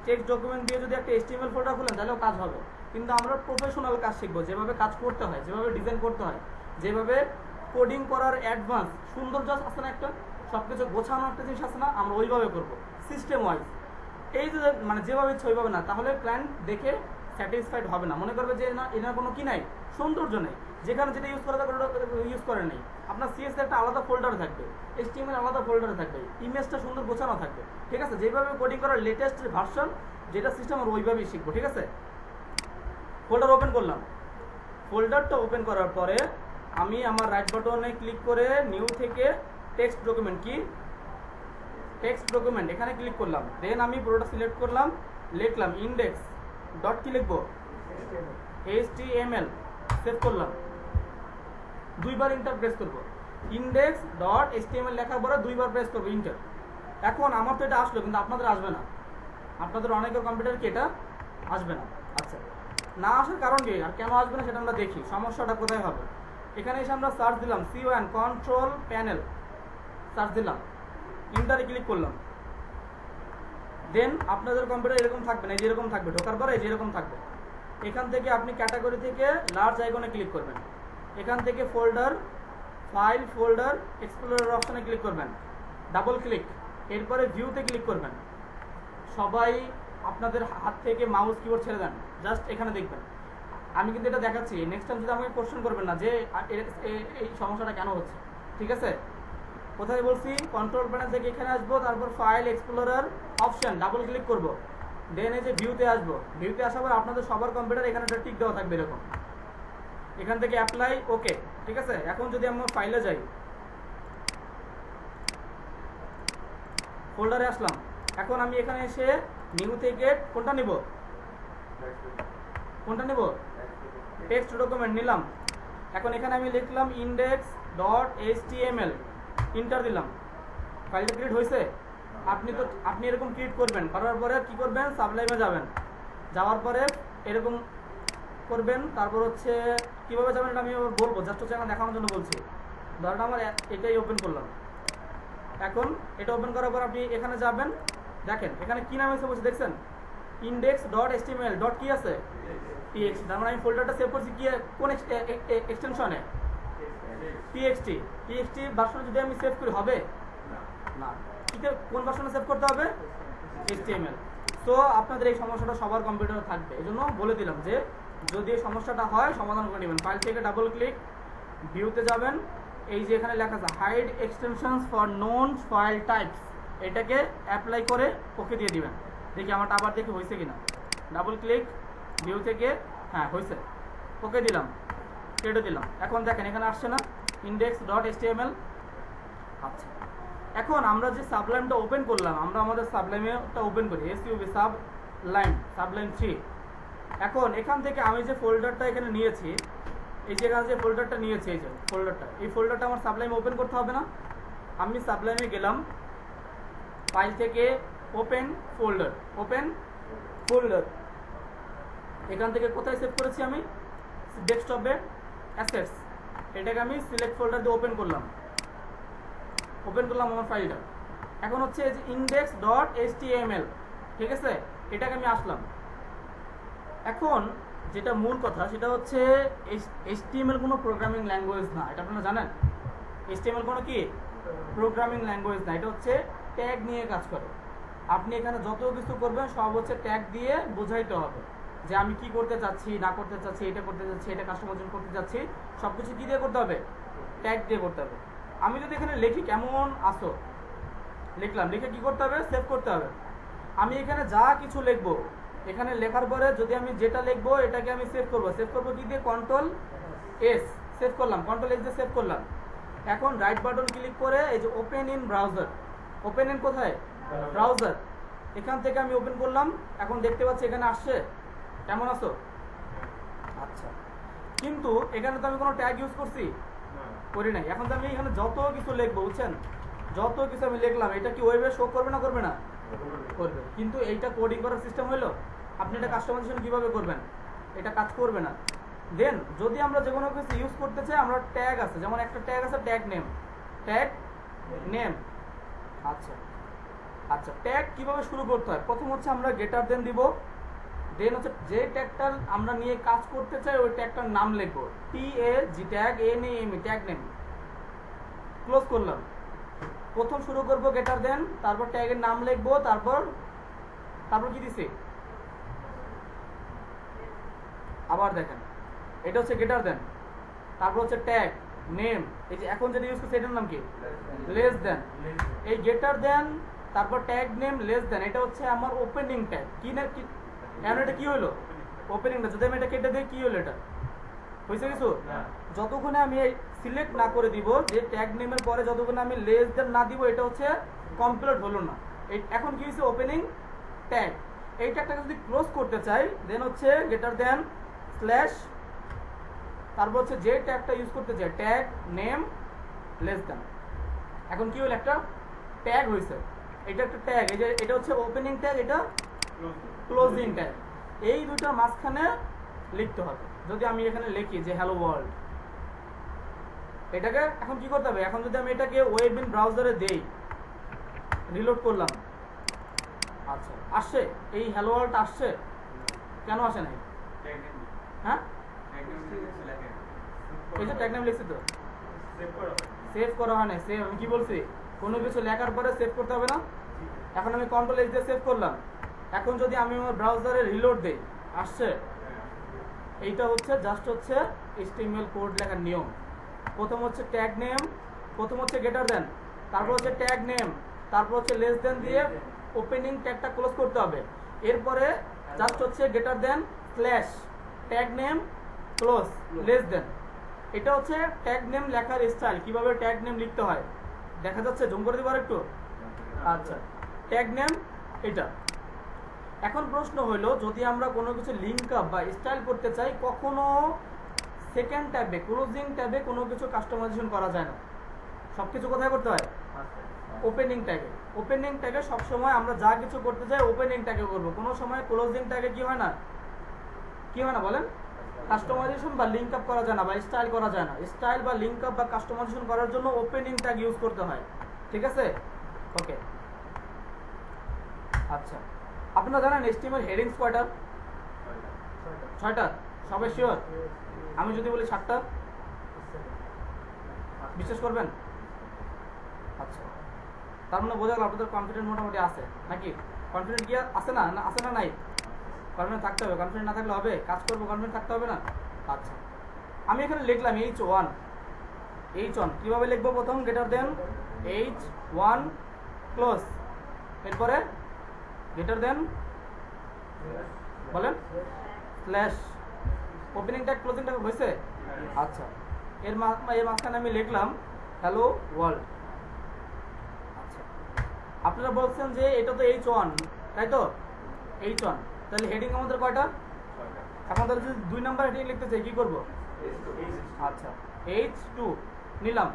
A: টেক্সট ডকুমেন্ট দিয়ে যদি একটা HTML ফোল্ডার খুলেন তাহলেও কাজ হবে। কিন্তু আমরা প্রফেশনাল কাজ শিখবো, যেভাবে কাজ করতে হয়, যেভাবে ডিজাইন করতে হয়, যেভাবে কোডিং করার অ্যাডভান্স সুন্দর জাস্ট আছে না, একটা সবকিছু গোছানো একটা জিনিস আছে না, আমরা ওইভাবে করবো সিস্টেম ওয়াইজ। এই যে মানে যেভাবে ইচ্ছে ওইভাবে না, তাহলে ক্লায়েন্ট দেখে স্যাটিসফাইড হবে না, মনে করবে যে না এনার কোনো কি নাই, সৌন্দর্য নেই, যেখানে যেটা ইউজ করা থাকে ইউজ করে নেই। আপনার সিএস একটা আলাদা ফোল্ডারে থাকবে, এইচটিএমএল আলাদা ফোল্ডারে থাকবে, ইমেজটা সুন্দর গোছানো থাকবে, ঠিক আছে? যেভাবে কোডিং করার লেটেস্ট ভার্সন যেটা সিস্টেম আমরা ওইভাবেই শিখবো, ঠিক আছে? ফোল্ডার ওপেন করলাম, ফোল্ডারটা ওপেন করার পরে আমি আমার রাইট বাটনে ক্লিক করে নিউ থেকে টেক্সট ডকুমেন্ট, কি টেক্সট ডকুমেন্ট, এখানে ক্লিক করলাম। দেন আমি পুরোটা সিলেক্ট করলাম, লিখলাম ইন্ডেক্স ডট কি লিখবো, HTML, সেভ করলাম। দুইবার ইন্টার প্রেস করবো, ইন্ডেক্স ডট HTML লেখার পরে দুইবার প্রেস করবো ইন্টার। এখন আমার তো এটা আসলো, কিন্তু আপনাদের আসবে না, আপনাদের অনেকের কম্পিউটার কি এটা আসবে না। আচ্ছা, না আসার কারণ কি আর কেন আসবে না সেটা আমরা দেখি, সমস্যাটা কোথায় হবে। এখানে এসে আমরা সার্চ দিলাম C1 কন্ট্রোল প্যানেল, সার্চ দিলাম, ইন্টারে ক্লিক করলাম। দেন আপনাদের কম্পিউটার এরকম থাকবে না, যেরকম থাকবে, ঢোকার পরে যেরকম থাকবে। এখান থেকে আপনি ক্যাটাগরি থেকে লার্জ আইকনে ক্লিক করবেন, এখান থেকে ফোল্ডার, ফাইল, ফোল্ডার, এক্সপ্লোরার অপশনে ক্লিক করবেন, ডাবল ক্লিক, এরপরে ভিউতে ক্লিক করবেন। সবাই আপনাদের হাত থেকে মাউস কিবোর্ড ছেড়ে দেন, জাস্ট এখানে দেখবেন। আমি কিন্তু এটা দেখাচ্ছি, নেক্সট টাইম যদি আমাকে কোশ্চেন করবেন না যে এই সমস্যাটা কেন হচ্ছে, ঠিক আছে? কোথায় বলছি, কন্ট্রোল প্যানেল থেকে এখানে আসবো, তারপর file, explorer option, double click করব। দেন এই যে ভিউতে আসবো, ভিউতে আসার পর আপনাদের সবার কম্পিউটার এখানে একটা টিক দেওয়া থাকবে এরকম, এখান থেকে অ্যাপ্লাই, ওকে, ঠিক আছে? এখন যদি আমরা ফাইলে যাই, ফোল্ডারে আসলাম, এখন আমি এখানে এসে নিউ থেকে কোনটা নিব, টেক্সট ডকুমেন্ট নিলাম। এখন এখানে আমি লিখলাম ইন্ডেক্স ডট HTML, ইন্টার দিলাম, ফাইলটা ক্রিয়েট হয়েছে। আপনি এরকম ক্রিয়েট করবেন, করার পরে কি করবেন, সাবলাইমে যাবেন, যাওয়ার পরে এরকম করবেন। তারপর হচ্ছে কিভাবে যাবেন এটা আমি বলবো, জাস্ট হচ্ছে এখন দেখানোর জন্য বলছি। ধরেন আমার এটাই ওপেন করলাম, এখন এটা ওপেন করার পর আপনি এখানে যাবেন, দেখেন এখানে কি নাম এসে বলছে, দেখছেন ইন্ডেক্স ডট HTML ডট কি আছে, TXT। তার মানে আমি ফোল্ডারটা সেভ করছি কি, কোন এক্সটেনশনে, TXT ভার্সনে যদি আমি সেভ করি হবে না, কোন ভার্সনে সেভ করতে হবে, HTML। তো আপনাদের এই সমস্যাটা সবার কম্পিউটারে থাকবে, এই জন্য বলে দিলাম যে যদি এই সমস্যাটা হয় সমাধান করে নেবেন। ফাইল থেকে ডাবল ক্লিক, ভিউতে যাবেন, এই যে এখানে লেখা আছে hide extensions for known file types, এটাকে অ্যাপ্লাই করে ওকে দিয়ে দিবেন। দেখি আমারটা আবার দেখি হয়েছে কিনা, ডাবল ক্লিক, ভিউ থেকে, হ্যাঁ হয়েছে, ওকে দিলাম, কেটে দিলাম। এখন দেখেন এখানে আসছে না ইন্ডেক্স ডট HTML। আচ্ছা, এখন আমরা যে সাবলাইমটা ওপেন করলাম, আমরা আমাদের সাবলাইমটা ওপেন করি, SUB সাবলাইম 3। এখন এখান থেকে আমি যে ফোল্ডারটা এখানে নিয়েছি, এই যে এখানে যে ফোল্ডারটা নিয়েছি, এই যে ফোল্ডারটা, এই ফোল্ডারটা আমার সাবলাইমে ওপেন করতে হবে না? আমি সাবলাইমে গেলাম, ফাইল থেকে ওপেন ফোল্ডার, এখান থেকে কোথায় সেভ করেছি আমি, ডেস্কটপে অ্যাসেটস, এটাকে আমি সিলেক্ট ফোল্ডার দিয়ে ওপেন করলাম আমার ফাইলটা। এখন হচ্ছে এই যে ইন্ডেক্স ডট HTML, ঠিক আছে, এটাকে আমি আসলাম। এখন যেটা মূল কথা সেটা হচ্ছে HTML কোনো প্রোগ্রামিং ল্যাঙ্গুয়েজ না, এটা আপনারা জানেন। HTML কোনো কি প্রোগ্রামিং ল্যাঙ্গুয়েজ না, এটা হচ্ছে ট্যাগ নিয়ে কাজ করে। আপনি এখানে যত কিছু করবেন সব হচ্ছে ট্যাগ দিয়ে বোঝাইতে হবে যে আমি কি করতে চাচ্ছি, না করতে চাচ্ছি, এটা করতে চাচ্ছি, এটা কাস্টমাইজেশন করতে চাচ্ছি, সব কিছু কি দিয়ে করতে হবে, ট্যাগ দিয়ে করতে হবে। আমি যদি এখানে লিখি কেমন আসো, লিখলাম, লিখে কি করতে হবে, সেভ করতে হবে। আমি এখানে যা কিছু লিখবো, এখানে লেখার পরে যদি আমি যেটা লিখবো এটাকে আমি সেভ করবো কি দিয়ে, কন্ট্রোল S, সেভ করলাম, কন্ট্রোল S দিয়ে সেভ করলাম। এখন রাইট বাটন ক্লিক করে এই যে open in browser, open in কোথায়, ব্রাউজার, এখান থেকে আমি ওপেন করলাম। এখন দেখতে পাচ্ছি এখানে আসছে, কেমন আছো, আচ্ছা। কিন্তু এখানে তো আমি কোনো ট্যাগ ইউজ করি নাই। এখন তো আমি এখানে যত কিছু লিখবো, বুঝছেন, যত কিছু আমি লিখলাম, এটা কি ওয়েবে শো করবে না করবে না, করবে। কিন্তু এইটা কোডিং করার সিস্টেম হলো, আপনি এটা কাস্টমাইজেশন কিভাবে করবেন, এটা কাজ করবে না। দেন যদি আমরা যে কোনো কিছু ইউজ করতে চাই, আমরা ট্যাগ আছে, যেমন একটা ট্যাগ আছে ট্যাগ নেম। আচ্ছা, ট্যাগ কিভাবে শুরু করতে হয়, প্রথম হচ্ছে আমরা গেটার দেন দিব, দেন হচ্ছে যে ট্যাগটা আমরা নিয়ে কাজ করতে চাই ওই ট্যাগটার নাম লিখবো, TAG tag NAME, tag name, close করলাম। প্রথম শুরু করব গেটার দেন, তারপর ট্যাগের নাম লিখবো, তারপর কি দিছি, আবার দেখেন এটা হচ্ছে গেটার দেন, তারপর হচ্ছে ট্যাগ নেম, এই যে এখন যেটা ইউজ করছে এটার নাম কি লেস দেন। এই গেটার দেন তারপর ট্যাগ নেম লেস দেন এটা হচ্ছে আমার ওপেনিং ট্যাগ। কি না কি এখন এটা কি হলো ওপেনিংটা, যদি আমি এটা কেটে দিই কি হলো, এটা হয়েছে কিছু? যতক্ষণে আমি সিলেক্ট না করে দিব যে ট্যাগ নেমের পরে যতক্ষণে আমি লেস দেন না দিব এটা হচ্ছে কমপ্লিট হলো না। এখন কি হয়েছে ওপেনিং ট্যাগ। এই ট্যাগটাকে যদি ক্লোজ করতে চাই দেন হচ্ছে গেটার দেন স্ল্যাশ, তারপর হচ্ছে যে ট্যাগটা ইউজ করতে চাই ট্যাগ নেম লেস দেন। এখন কি হলো একটা ট্যাগ হয়েছে, এটা একটা ট্যাগ, এই যে এটা হচ্ছে ওপেনিং ট্যাগ, এটা ক্লোজিং ট্যাগ। এই দুইটার মাঝখানে লিখতে হবে। যদি আমি এখানে লিখি যে হ্যালো ওয়ার্ল্ড, এটাকে এখন কি করতে হবে, এখন যদি আমি এটাকে ওয়েব ইন ব্রাউজারে দেই রিলোড করলাম, আচ্ছা আসছে এই হ্যালো ওয়ার্ল্ড আসছে, কেন আসে নাই? হ্যাঁ এই যে ট্যাগ নেম লিখছি তো সেভ করা হয় না। সেভ আমি কি বলছি, কোনো কিছু লেখার পরে সেভ করতে হবে না। এখন আমি কন্ট্রোল এস দিয়ে সেভ করলাম, এখন যদি আমি আমার ব্রাউজারে রিলোড দেই আসছে। এইটা হচ্ছে জাস্ট হচ্ছে HTML কোড লেখার নিয়ম। প্রথম হচ্ছে ট্যাগ নেম, প্রথম হচ্ছে গেটার দেন, তারপর হচ্ছে ট্যাগ নেম, তারপর হচ্ছে লেস দেন দিয়ে ওপেনিং ট্যাগটা ক্লোজ করতে হবে। এরপরে জাস্ট হচ্ছে greater than slash tag name close less than. এটা হচ্ছে ট্যাগ নেম লেখার স্টাইল, কিভাবে ট্যাগ নেম লিখতে হয় দেখা যাচ্ছে, জুম করে দিব একটু। আচ্ছা ট্যাগ নেম এটা। এখন প্রশ্ন হলো যদি আমরা কোনো কিছু লিঙ্ক আপ বা স্টাইল করতে চাই, কখনো সেকেন্ড ট্যাবে ক্লোজিং ট্যাবে কোনো কিছু কাস্টমাইজেশন করা যায় না। সবকিছু কোথায় করতে হয়? ওপেনিং ট্যাগে। ওপেনিং ট্যাগে সবসময় আমরা যা কিছু করতে চাই ওপেনিং ট্যাগে করবো, কোনো সময় ক্লোজিং ট্যাগে কি হয় না, কি হয় না বলেন? কাস্টমাইজেশন বা লিঙ্ক আপ করা যায় না বা স্টাইল করা যায় না। স্টাইল বা লিঙ্ক আপ বা কাস্টমাইজেশন করার জন্য ওপেনিং ট্যাগ ইউজ করতে হয়, ঠিক আছে? ওকে আচ্ছা আপনারা জানেন HTML হেডিংস কয়টা? 6টা। সবাই শিওর? আমি যদি বলি 7টা বিশ্বাস করবেন? আচ্ছা তার মানে বোঝা গেল আপনাদের কনফিডেন্ট মোটামুটি আছে নাকি? কনফিডেন্ট কি আছে না? আছে না নাই? কনফিডেন্ট থাকতে হবে, কনফিডেন্ট না থাকলে হবে? কাজ করবো কনফিডেন্ট থাকতে হবে না? আচ্ছা আমি এখানে লিখলাম H1 কিভাবে লিখবো? প্রথম গেটার দেন H1 ক্লোজ, এরপরে গেটার দেন বলেন slash opening tag closing tag হয়েছে। আচ্ছা এর মাঝখানে আমি লিখলাম হ্যালো ওয়ার্ল্ড। আচ্ছা আপনারা বলছেন যে এটা তো H1 তাই তো, H1 তাহলে হেডিং আমাদের কয়টা? এখন তাহলে যদি 2 নাম্বার হেডিং লিখতে চাই কি করব? আচ্ছা H2 নিলাম,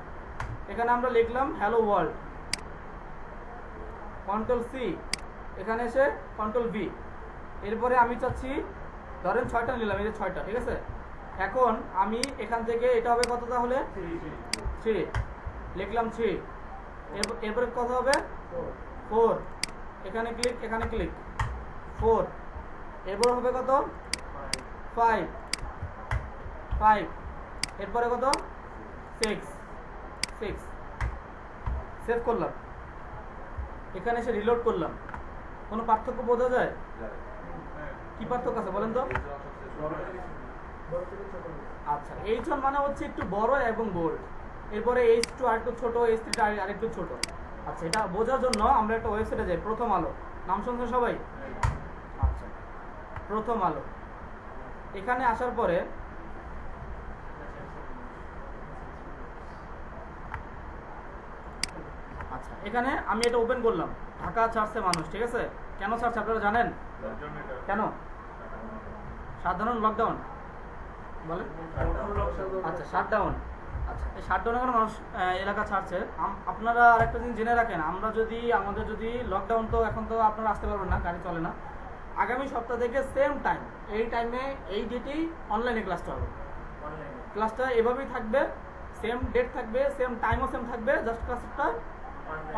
A: এখানে আমরা লিখলাম হ্যালো ওয়ার্ল্ড, কন্ট্রোল সি, এখানে এসে কন্ট্রোল ভি। এরপরে আমি চাচ্ছি ধরেন 6টা নিলাম, এই যে 6টা, ঠিক আছে? এখন আমি এখান থেকে এটা হবে কত তাহলে? 3 লিখলাম 3, এরপরে কত হবে? 4, এখানে ক্লিক, এখানে ক্লিক 4, এরপরে হবে কত? 5, এরপরে কত? 6 সেভ করলাম, এখানে এসে রিলোড করলাম। কোনো পার্থক্য বোঝা যায়? কি পার্থক্য আছে বলেন তো? আচ্ছা H1 মানে হচ্ছে একটু বড় এবং বোল্ড, এরপরে H2 আরেকটু ছোট, H3 আরেকটু ছোট। আচ্ছা এটা বোঝার জন্য আমরা একটা ওয়েবসাইটে যাই, প্রথম আলো, নাম শুনছেন সবাই? আচ্ছা প্রথম আলো, এখানে আসার পরে আচ্ছা এখানে আমি এটা ওপেন করলাম, ঢাকা ছাড়ছে মানুষ, ঠিক আছে? কেন ছাড়ছে আপনারা জানেন? কেন? সাধারণ লকডাউন বলেন। আচ্ছা শাটডাউন। আচ্ছা এই শাটডাউনে কোনো মানুষ এলাকা ছাড়ছে। আপনারা আরেকটা জিনিস জেনে রাখেন, আমরা যদি আমাদের যদি লকডাউন, তো এখন তো আপনারা আসতে পারবেন না, গাড়ি চলে না, আগামী সপ্তাহ থেকে সেম টাইম এই টাইমে এই ডেটেই অনলাইনে ক্লাসটা হবে। ক্লাসটা এভাবেই থাকবে, সেম ডেট থাকবে, সেম টাইমও সেম থাকবে, জাস্ট ক্লাসটা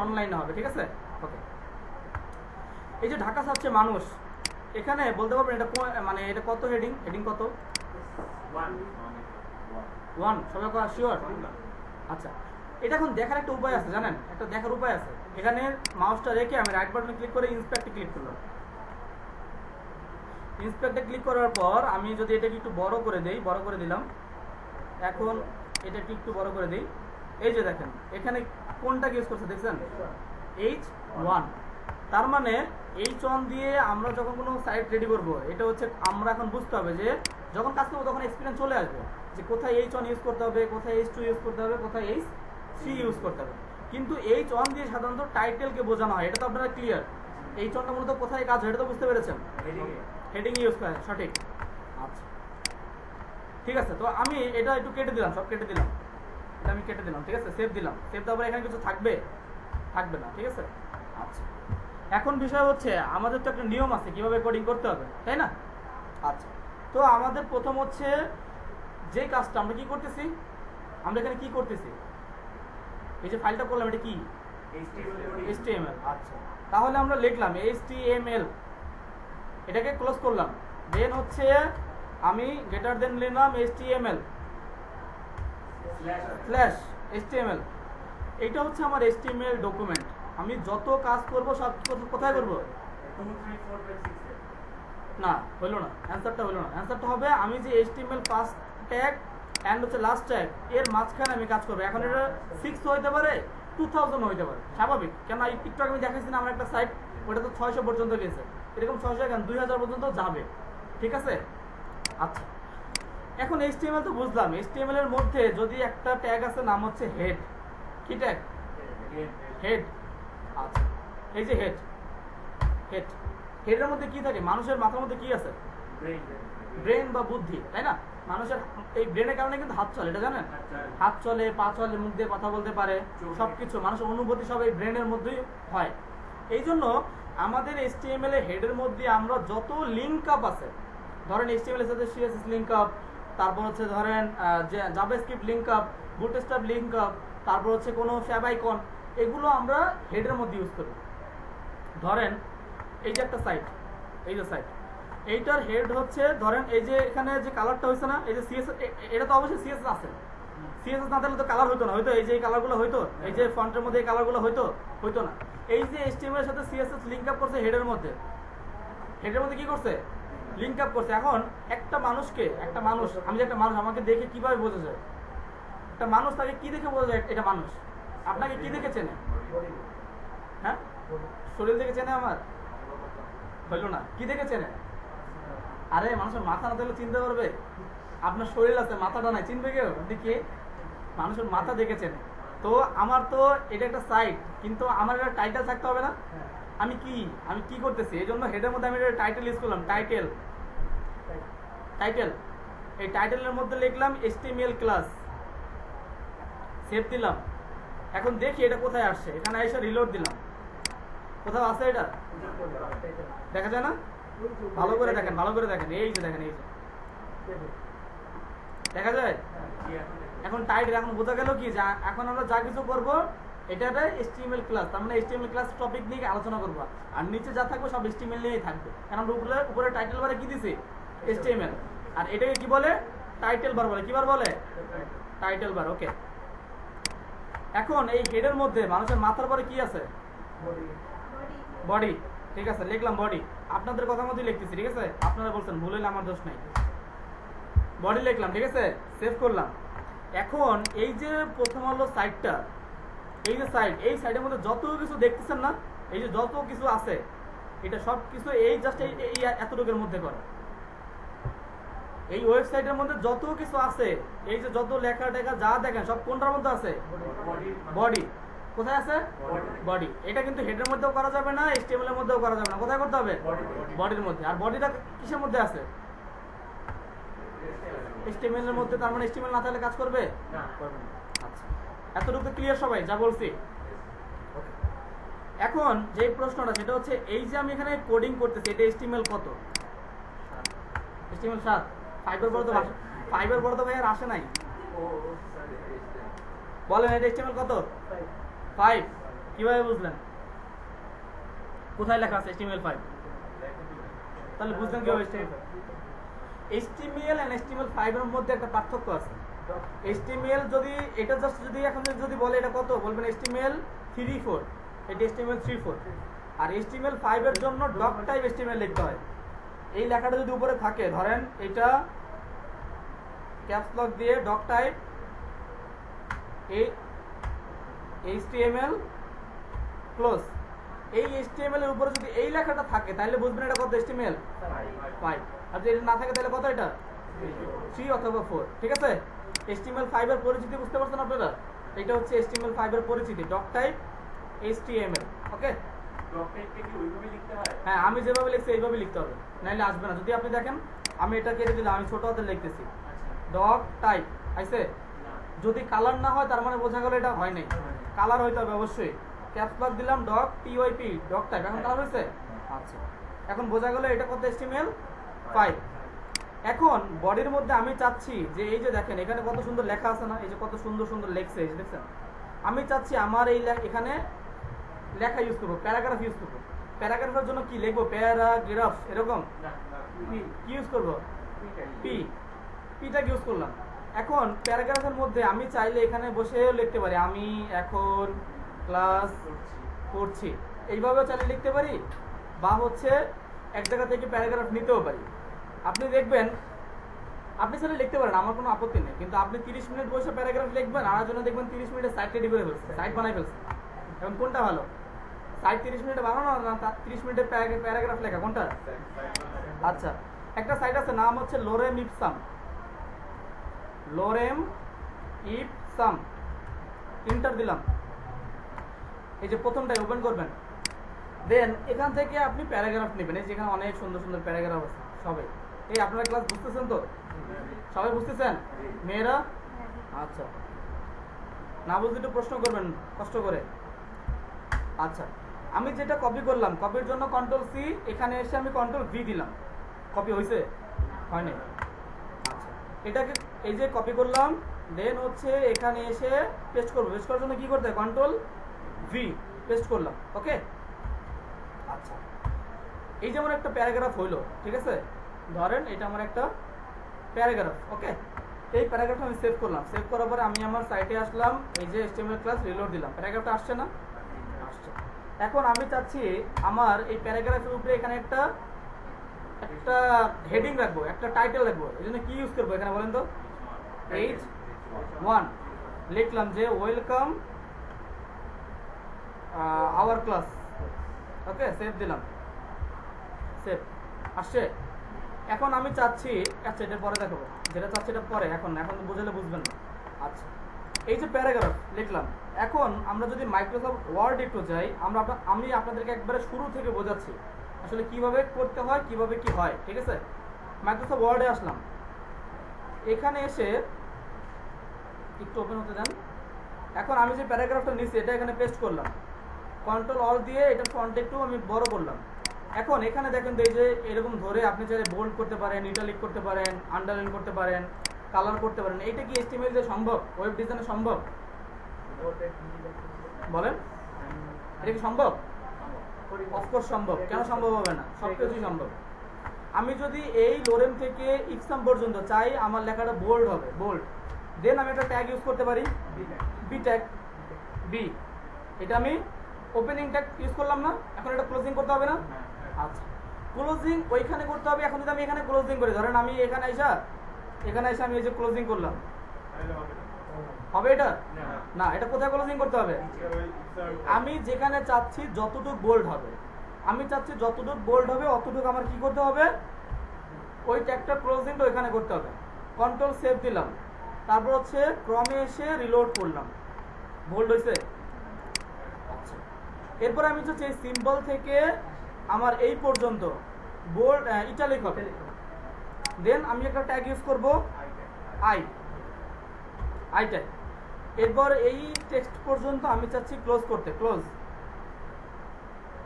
A: অনলাইনে হবে, ঠিক আছে? ওকে এই যে ঢাকা ছাড়ছে মানুষ, এখানে বলতে পারবেন এটা মানে এটা কত হেডিং? হেডিং কত? 1 সবাই শিওর? আচ্ছা এটা এখন দেখার একটা উপায় আছে, জানেন? একটা দেখার উপায় আছে। এখানে মাউসটা রেখে আমি রাইট বাটনে ক্লিক করে ইন্সপেক্টে ক্লিক করলাম, ইন্সপেক্টে ক্লিক করার পর আমি যদি এটাকে একটু বড় করে দেই, বড় করে দিলাম, এখন এটাকে একটু বড় করে দিই, এই যে দেখেন এখানে কোনটা ইউজ করছে দেখছেন, H1। তার মানে H1 দিয়ে আমরা যখন কোনো সাইট রেডি করব, এটা হচ্ছে আমরা এখন বুঝতে হবে যে যখন কাজ করবো তখন এক্সপিরিয়েন্স চলে আসবে যে কোথায় H1 ইউজ করতে হবে, কোথায় H2 ইউজ করতে হবে, কোথায় H3 ইউজ করতে হবে। কিন্তু H1 দিয়ে সাধারণত টাইটেলকে বোঝানো হয়, এটা তো আপনারা ক্লিয়ার। H1টা মূলত কোথায় কাজ হয় এটা তো বুঝতে পেরেছেন, হেডিং ইউজ করে, সঠিক। আচ্ছা ঠিক আছে, তো আমি এটা একটু কেটে দিলাম, সব কেটে দিলাম, এটা আমি কেটে দিলাম, ঠিক আছে, সেভ দিলাম। সেভ দেওয়ার পরে এখানে কিছু থাকবে, থাকবে না, ঠিক আছে। আচ্ছা এখন বিষয় হচ্ছে আমাদের তো একটা নিয়ম আছে কিভাবে কোডিং করতে হবে, তাই না? আচ্ছা, তো আমাদের প্রথম হচ্ছে যে কাজটা আমরা কি করতেছি, আমরা এখানে কি করতেছি, এই যে ফাইলটা করলাম এটা কি HTML। আচ্ছা তাহলে আমরা লিখলাম HTML, এটাকে ক্লোজ করলাম, দেন হচ্ছে আমি গ্রেটার দেন নিলাম HTML স্ল্যাশ HTML। এইটা হচ্ছে আমার HTML ডকুমেন্ট। আমি যত কাজ করব সব কোথায় করব, না হলো না, অ্যান্সারটা হলো না। অ্যান্সারটা হবে আমি যে HTML ফার্স্ট ট্যাগ এন্ড হচ্ছে লাস্ট ট্যাগ এর মাঝখানে আমি কাজ করব। এখন এটা 6 হইতে পারে, 2000 হইতে পারে, স্বাভাবিক। কেন একটু আগে আমি দেখাচ্ছি না আমার একটা সাইট, ওটা তো 600 পর্যন্ত গেছে, এরকম 600 কেন 2000 পর্যন্ত যাবে, ঠিক আছে। আচ্ছা এখন HTML তো বুঝলাম, HTML এর মধ্যে যদি একটা ট্যাগ আছে নাম হচ্ছে হেড, কি ট্যাগ, হেড। আচ্ছা এই যে হেড, হেড, হেডের মধ্যে কি থাকে, মানুষের মাথার মধ্যে কি আছে, ব্রেন বা বুদ্ধি, তাই না? মানুষের এই ব্রেনের কারণে কিন্তু হাত চলে, এটা জানেন, হাত চলে, পা চলে, মুখ দিয়ে কথা বলতে পারে, সবকিছু মানুষের অনুভূতি সব এই ব্রেনের মধ্যেই হয়। এই জন্য আমাদের HTML এর হেডের মধ্যে আমরা যত লিঙ্ক আপ আছে, ধরেন HTML এর সাথে CSS লিঙ্ক আপ, তারপর হচ্ছে ধরেন যে JavaScript link up, bootstrap link up, তারপর হচ্ছে কোনো ফ্যাব আইকন, এগুলো আমরা হেডের মধ্যে ইউজ করি। ধরেন এই যে একটা সাইট, এই যে সাইট, এইটার হেড হচ্ছে ধরেন এই যে এখানে যে কালারটা হয়েছে না, এই যে CSS, এটা তো অবশ্যই CSS আছে, CSS না থাকলে তো কালার হইতো না, হয়তো এই যে এই কালারগুলো হইতো, এই যে ফন্টের মধ্যে এই কালারগুলো হইতো না। এই যে HTML এর সাথে CSS লিঙ্ক আপ করছে হেডের মধ্যে, হেডের মধ্যে কি করছে, লিঙ্ক আপ করছে। এখন একটা মানুষকে, একটা মানুষ, আমি যে একটা মানুষ, আমাকে দেখে কিভাবে বোঝা যায়, একটা মানুষ তাকে কি দেখে বোঝা যায় এটা মানুষ, আপনাকে কি দেখে চেনে, হ্যাঁ শরীর দেখে চেনে, আমার হইলো না, কি দেখে চেনে, আরে মানুষের মাথা না থাকলে চিনতে পারবে, আপনার শরীর আছে মাথাটা নাই, চিনবে কেউ, আপনি কে, মানুষের মাথা দেখে চেনে। তো আমার তো এটা একটা সাইট, কিন্তু আমার একটা টাইটেল থাকতে হবে না, আমি কি করতেছি, এই জন্য হেডের মধ্যে আমি একটা টাইটেল ইউজ করলাম, টাইটেল। এই টাইটেলের মধ্যে লিখলাম HTML ক্লাস, সেভ দিলাম। এখন দেখি এটা কোথায় আসছে, এখানে এসে রিলোড দিলাম, কোথাও আছে এটা, দেখা যায় না, ভালো করে দেখেন, ভালো করে দেখেন, এই যে দেখেন, এই যে দেখা যায়। এখন টাইটেল, এখন বোঝা গেল কি, এখন আমরা যা কিছু করবো এটা HTML ক্লাস, তার মানে HTML ক্লাস টপিক নিয়ে আলোচনা করবো, আর নিচে যা থাকবে সব HTML নিয়েই থাকবে। কারণ আমরা উপরে টাইটেল বারে কি দিছি, HTML, আর এটাকে কি বলে, টাইটেল বার বলে, কি বার বলে, টাইটেল বার। ওকে, এখন এই হেডের মধ্যে মানুষের মাথার পরে কি আছে, বডি, ঠিক আছে, লিখলাম বডি, আপনাদের কথা মতোই লিখতেছি, ঠিক আছে, আপনারা বলছেন ভুল হইলে আমার দোষ নাই, বডি লিখলাম, ঠিক আছে, সেভ করলাম। এখন এই যে প্রথম হলো সাইটটা, এই যে সাইট, এই সাইটের মধ্যে যত কিছু দেখতেছেন না, এই যে যত কিছু আছে, এটা সব কিছু এই জাস্ট এই এতটুকুর মধ্যে করে। এই ওয়েবসাইটের মধ্যে যত কিছু আছে, এই যে যত লেখা টেখা যা দেখেন সব কোনটার মধ্যে আছে, বডি। কোথায় আছে, বডি। এটা কিন্তু হেডের মধ্যেও করা যাবে না, HTML এর মধ্যেও করা যাবে না, কোথায় করতে হবে, বডির মধ্যে। আর বডিটা কিসের মধ্যে আছে, HTML এর মধ্যে। তার মানে HTML না থাকলে কাজ করবে না, করবে না। আচ্ছা এতটুকু ক্লিয়ার সবাই, যা বলছি। এখন যে প্রশ্নটা সেটা হচ্ছে, এই যে আমি এখানে কোডিং করতেছি, এটা HTML কত, HTML 7, 5 এর বড় তো ভাই আর আসে নাই, বলেন এটা HTML কত, 5। কিভাবে বুঝলেন, কোথায় লেখা আছে HTML 5, তাহলে বুঝলেন কিভাবে HTML and HTML5 এর মধ্যে একটা পার্থক্য আছে। HTML যদি এটা জাস্ট যদি এখন যদি বলে এটা কত, বলবেন HTML 3.4, এটা HTML 3.4। আর HTML5 এর জন্য ডক টাইপ HTML লিখতে হয়, এই লেখাটা যদি উপরে থাকে, ধরেন এটা ক্যাপস লক দিয়ে ডক টাইপ HTML ক্লোজ, এই HTML এর উপরে যদি এই লেখাটা থাকে তাহলে বুঝবেন এটা কত HTML 5, আর যদি এটা না থাকে তাহলে কত, এটা 3 অথবা 4। ঠিক আছে, HTML5 এর পরিচিতি বুঝতে পারছেন আপনারা? এটা হচ্ছে HTML5 এর পরিচিতি, ডক টাইপ HTML। ওকে,
B: ডক টাইপটা কি ওইভাবে লিখতে হয়?
A: হ্যাঁ, আমি যেভাবে লিখছি এইভাবে লিখতে হবে, নাহলে আসবে না। যদি আপনি দেখেন আমি এটা কেটে দিলাম, আমি ছোট হাতে লিখতেছি ডক টাইপ আইছে, যদি কালার না হয় তার মানে বোঝা গেল এটা হয় নাই, কালার হইতে হবে অবশ্যই। ক্যাপস লক দিলাম ডক TYP, ডক টাইপ, এখন কালার হয়েছে। আচ্ছা, এখন বোঝা গেল এটা কত HTML5। এখন বডির মধ্যে আমি চাচ্ছি যে এই যে দেখেন এখানে কত সুন্দর লেখা আছে না, এই যে কত সুন্দর সুন্দর লেখছে, এই যে দেখছেন, আমি চাচ্ছি আমার এই এখানে লেখা ইউজ করবো, প্যারাগ্রাফ ইউজ করবো। প্যারাগ্রাফের জন্য কি লিখবো, প্যারাগ্রাফ এরকম কি ইউজ করবো, পিটা ইউজ করলাম। এখন প্যারাগ্রাফের মধ্যে আমি চাইলে এখানে বসে লিখতে পারি আমি এখন ক্লাস করছি, এইভাবেও চাইলে লিখতে পারি, বা হচ্ছে এক জায়গা থেকে প্যারাগ্রাফ নিতেও পারি। আপনি দেখবেন আপনি চাইলে লিখতে পারেন, আমার কোনো আপত্তি নেই, কিন্তু আপনি 30 মিনিট বসে প্যারাগ্রাফ লিখবেন, আর জন্য দেখবেন 30 মিনিটে সাইট রেডি করে ফেলছে, সাইট বানাই ফেলছে। এখন কোনটা ভালো, সাইট 30 মিনিটে বানানো না 30 মিনিটে প্যারাগ্রাফ লেখা, কোনটা? আচ্ছা, একটা সাইট আছে নাম হচ্ছে লোরেম ইপসাম, লোরেম ইপসাম, ইন্টার দিলাম, এই যে প্রথমটাই ওপেন করবেন, দেন এখান থেকে আপনি প্যারাগ্রাফ নেবেন। এই যেখানে অনেক সুন্দর সুন্দর প্যারাগ্রাফ আছে সবাই। এই আপনারা ক্লাস বুঝতেছেন তো? সবাই বুঝতেছেন? মেয়েরা? আচ্ছা, না বুঝলে একটু প্রশ্ন করবেন কষ্ট করে। আচ্ছা, আমি যেটা কপি করলাম, কপির জন্য Ctrl+C, এখানে এসে আমি Ctrl+V দিলাম, কপি হয়েছে? হয়নি। আচ্ছা, এটাকে এই যে কপি করলাম, দেন হচ্ছে এখানে এসে পেস্ট করবো। পেস্ট করার জন্য কি করতে হয়, Ctrl+V, পেস্ট করলাম। ওকে, আচ্ছা, এই যেমন একটা প্যারাগ্রাফ হইলো, ঠিক আছে, ধরেন এটা আমার একটা প্যারাগ্রাফ। ওকে, এই প্যারাগ্রাফটা আমি সেভ করলাম। সেভ করার পরে আমি আমার সাইটে আসলাম, এই যে HTML ক্লাস রিলোড দিলাম, প্যারাগ্রাফটা আসছে না? আসছে। এখন আমি চাচ্ছি আমার এই প্যারাগ্রাফের উপরে এখানে একটা হেডিং রাখবো, একটা টাইটেল রাখবো। এই জন্য কি ইউজ করবো এখানে বলেন তো? H1 লিখলাম যে welcome our class. Okay, save দিলাম, সেভ আসছে। এখন আমি চাচ্ছি, আচ্ছা এটা পরে দেখাবো, যেটা চাচ্ছি এটা পরে, এখন বুঝালে বুঝবেন না। আচ্ছা, এই যে প্যারাগ্রাফ লিখলাম, এখন আমরা যদি মাইক্রোসফট ওয়ার্ড একটু যাই, আমি আপনাদেরকে একবারে শুরু থেকে বোঝাচ্ছি আসলে কিভাবে করতে হয়, কিভাবে কি হয়। ঠিক আছে, মাইক্রোসফট ওয়ার্ডে আসলাম, এখানে এসে একটু ওপেন হতে দেন। এখন আমি যে প্যারাগ্রাফটা নিচ্ছি এটা এখানে পেস্ট করলাম, Ctrl+Alt দিয়ে এটা ফন্ট একটু আমি বড় করলাম। এখন এখানে দেখেন তো এই যে এরকম ধরে আপনি চাইলে বোল্ড করতে পারেন, ইটালিক করতে পারেন, আন্ডারলাইন করতে পারেন, কালার করতে পারেন। এইটা কি HTML দিয়ে সম্ভব, ওয়েব ডিজাইনে সম্ভব? বলেন, এটা কি সম্ভব? অফকোর্স সম্ভব। কেন সম্ভব হবে না? সবকিছুই সম্ভব। আমি যদি এই লোরেম থেকে ইপসাম পর্যন্ত চাই আমার লেখাটা বোল্ড হবে, বোল্ড, দেন আমি একটা ট্যাগ ইউজ করতে পারি, বি ট্যাগ, বি, এটা আমি ওপেনিং ট্যাগ ইউজ করলাম না, এখন এটা ক্লোজিং করতে হবে না? আচ্ছা, ক্লোজিং ওইখানে করতে হবে। এখন যদি আমি এখানে ক্লোজিং করি, ধরেন আমি এখানে এসে আমি এই যে ক্লোজিং করলাম, হবে এটা? না, এটা কোথায় ক্লোজিং করতে হবে? আমি যেখানে চাচ্ছি যতটুকু বোল্ড হবে, আমি চাচ্ছি যতটুকু বোল্ড হবে অতটুকু আমার কি করতে হবে, ওই ট্যাগটা ক্লোজিংটা ওইখানে করতে হবে। Ctrl সেভ দিলাম, তারপর হচ্ছে ক্রমে এসে রিলোড করলাম, বোল্ড হয়েছে। আচ্ছা, এরপর আমি হচ্ছে এই সিম্বল থেকে আমার এই পর্যন্ত বোল্ড ইটালিক হবে, দেন আমি একটা ট্যাগ ইউজ করব, আই ট্যাগ। এরপর এই টেক্সট পর্যন্ত আমি চাচ্ছি ক্লোজ করতে, ক্লোজ।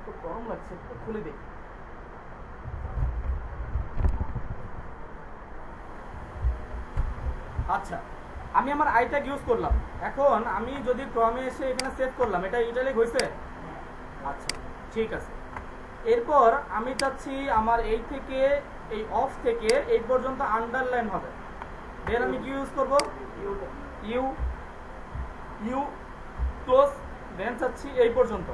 A: খুব গরম লাগছে, খুলে দিই। আচ্ছা, আমি আমার আই ট্যাগ ইউজ করলাম। এখন আমি যদি ক্রমে এসে এখানে সেভ করলাম, এটা ইটালিক হয়েছে? আচ্ছা, ঠিক আছে। এরপর আমি চাচ্ছি আমার এই থেকে এই অফ থেকে এই পর্যন্ত আন্ডারলাইন হবে, দেন আমি কি ইউজ করব, ইউ ক্লোজ, দেন চাচ্ছি এই পর্যন্ত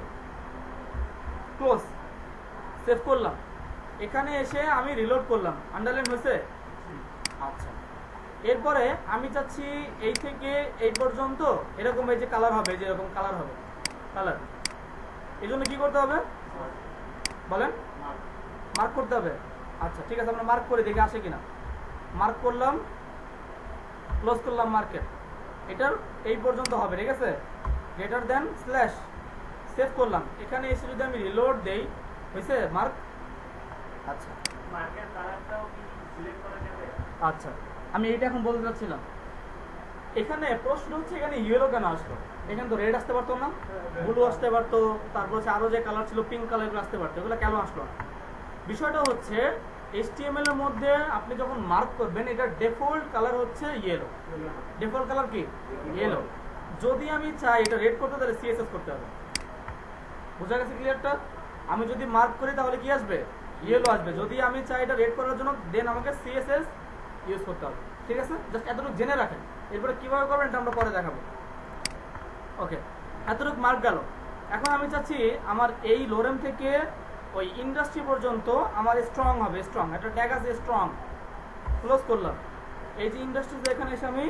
A: ক্লোজ, সেভ করলাম। এখানে এসে আমি রিলোড করলাম, আন্ডারলাইন হয়েছে? আচ্ছা, এরপরে আমি চাচ্ছি এই থেকে এই পর্যন্ত এরকম এই যে কালার হবে, এই যে এরকম কালার হবে, কালার। এই জন্য কি করতে হবে বলেন? মার্ক করতে হবে। আচ্ছা ঠিক আছে, আমরা মার্ক করে দেখে আসে কিনা। মার্ক করলাম, ক্লোজ করলাম মার্কেট, এটার এই পর্যন্ত হবে, ঠিক আছে। গ্রেটার দেন স্ল্যাশ, সেভ করলাম। এখানে এসে যদি আমি রিলোড দেই, হয়েছে মার্ক? আচ্ছা
B: মার্কেট কালারটাও কি সিলেক্ট করা যাবে?
A: আচ্ছা, আমি এটা এখন বলতে চাচ্ছিলাম। এখানে প্রশ্ন হচ্ছে এখানে ইয়েলো কেন আসলো? এখানে তো রেড আসতে পারতো না, ব্লু আসতে পারতো, তারপর হচ্ছে আরো যে কালার ছিল পিঙ্ক কালার এগুলো আসতে পারতো, এগুলো কেন আসলো না? বিষয়টা হচ্ছে HTML এর মধ্যে আপনি যখন মার্ক করবেন, এটার ডিফল্ট কালার হচ্ছে ইয়েলো। ডিফল্ট কালার কি? ইয়েলো। যদি আমি চাই এটা রেড করতে, তাহলে CSS করতে হবে। বোঝা গেছে ক্লিয়ারটা? আমি যদি মার্ক করি তাহলে কি আসবে? ইয়েলো আসবে। যদি আমি চাই এটা রেড করার জন্য, দেন আমাকে CSS ইউজ করতে হবে। ঠিক আছে, জাস্ট এতটুকু জেনে রাখেন। এরপরে কিভাবে করবেন এটা আমরা পরে দেখাবো। ওকে, এতটুকু মার্ক গেল। এখন আমি চাচ্ছি আমার এই লোরেম থেকে ওই ইন্ডাস্ট্রি পর্যন্ত আমার স্ট্রং হবে, স্ট্রং একটা ট্যাগ আছে স্ট্রং। ক্লোজ করলাম, এই যে ইন্ডাস্ট্রি এখানে এসে আমি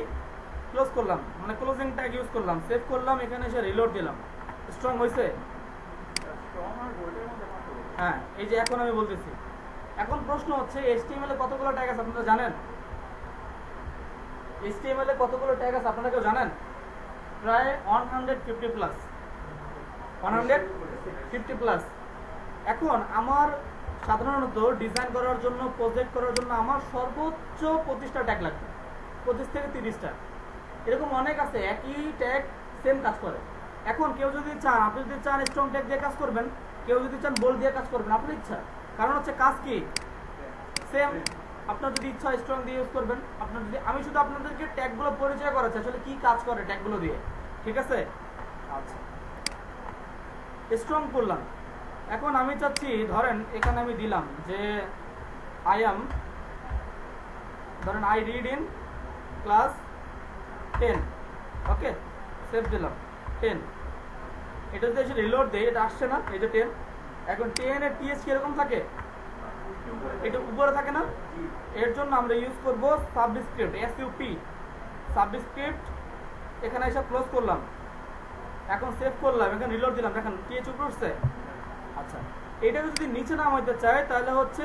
A: ক্লোজ করলাম, মানে ক্লোজিং ট্যাগ ইউজ করলাম, সেভ করলাম, এখানে এসে রিলোড দিলাম। স্ট্রং হয়েছে?
B: স্ট্রং আর বোল্ডের মধ্যে পার্থক্য?
A: হ্যাঁ, এই যে এখন আমি বলতেছি। এখন প্রশ্ন হচ্ছে HTML এ কতগুলো ট্যাগ আছে আপনারা জানেন? HTML এ কতগুলো ট্যাগ আছে আপনারা কেউ জানেন? প্রায় 150 প্লাস, 150 প্লাস। এখন আমার সাধারণত ডিজাইন করার জন্য, প্রজেক্ট করার জন্য আমার সর্বোচ্চ 25টা ট্যাগ লাগবে, 25 থেকে 30টা। এরকম অনেক আছে একই ট্যাগ সেম কাজ করে। এখন কেউ যদি চান, আপনি যদি চান স্ট্রং ট্যাগ দিয়ে কাজ করবেন, কেউ যদি চান বোল্ড দিয়ে কাজ করবেন, আপনার ইচ্ছা। কারণ হচ্ছে কাজ কি সেম। আপনার যদি ইচ্ছা স্ট্রং দিয়ে ইউজ করবেন, আপনার যদি, আমি শুধু আপনাদেরকে ট্যাগগুলো পরিচয় করাচ্ছি আসলে কি কাজ করে ট্যাগগুলো দিয়ে, ঠিক আছে। আচ্ছা, স্ট্রং করলাম। এখন আমি চাচ্ছি, ধরেন এখানে আমি দিলাম যে ধরেন I read in class 10, okay, save দিলাম 10। এটা যদি এসে রিলোড দেই, এটা আসছে না, এই যে 10। এখন 10 এর TH কিরকম থাকে? এটা উপরে থাকে না? এর জন্য আমরা ইউজ করব সাবস্ক্রিপ্ট, SUP সাবস্ক্রিপ্ট। এখানে এসে ক্লোজ করলাম, এখন সেভ করলাম, এখানে রিলোড দিলাম, দেখেন TH উপরে উঠছে। আচ্ছা, এটাকে যদি নিচে নামাইতে চাই তাহলে হচ্ছে,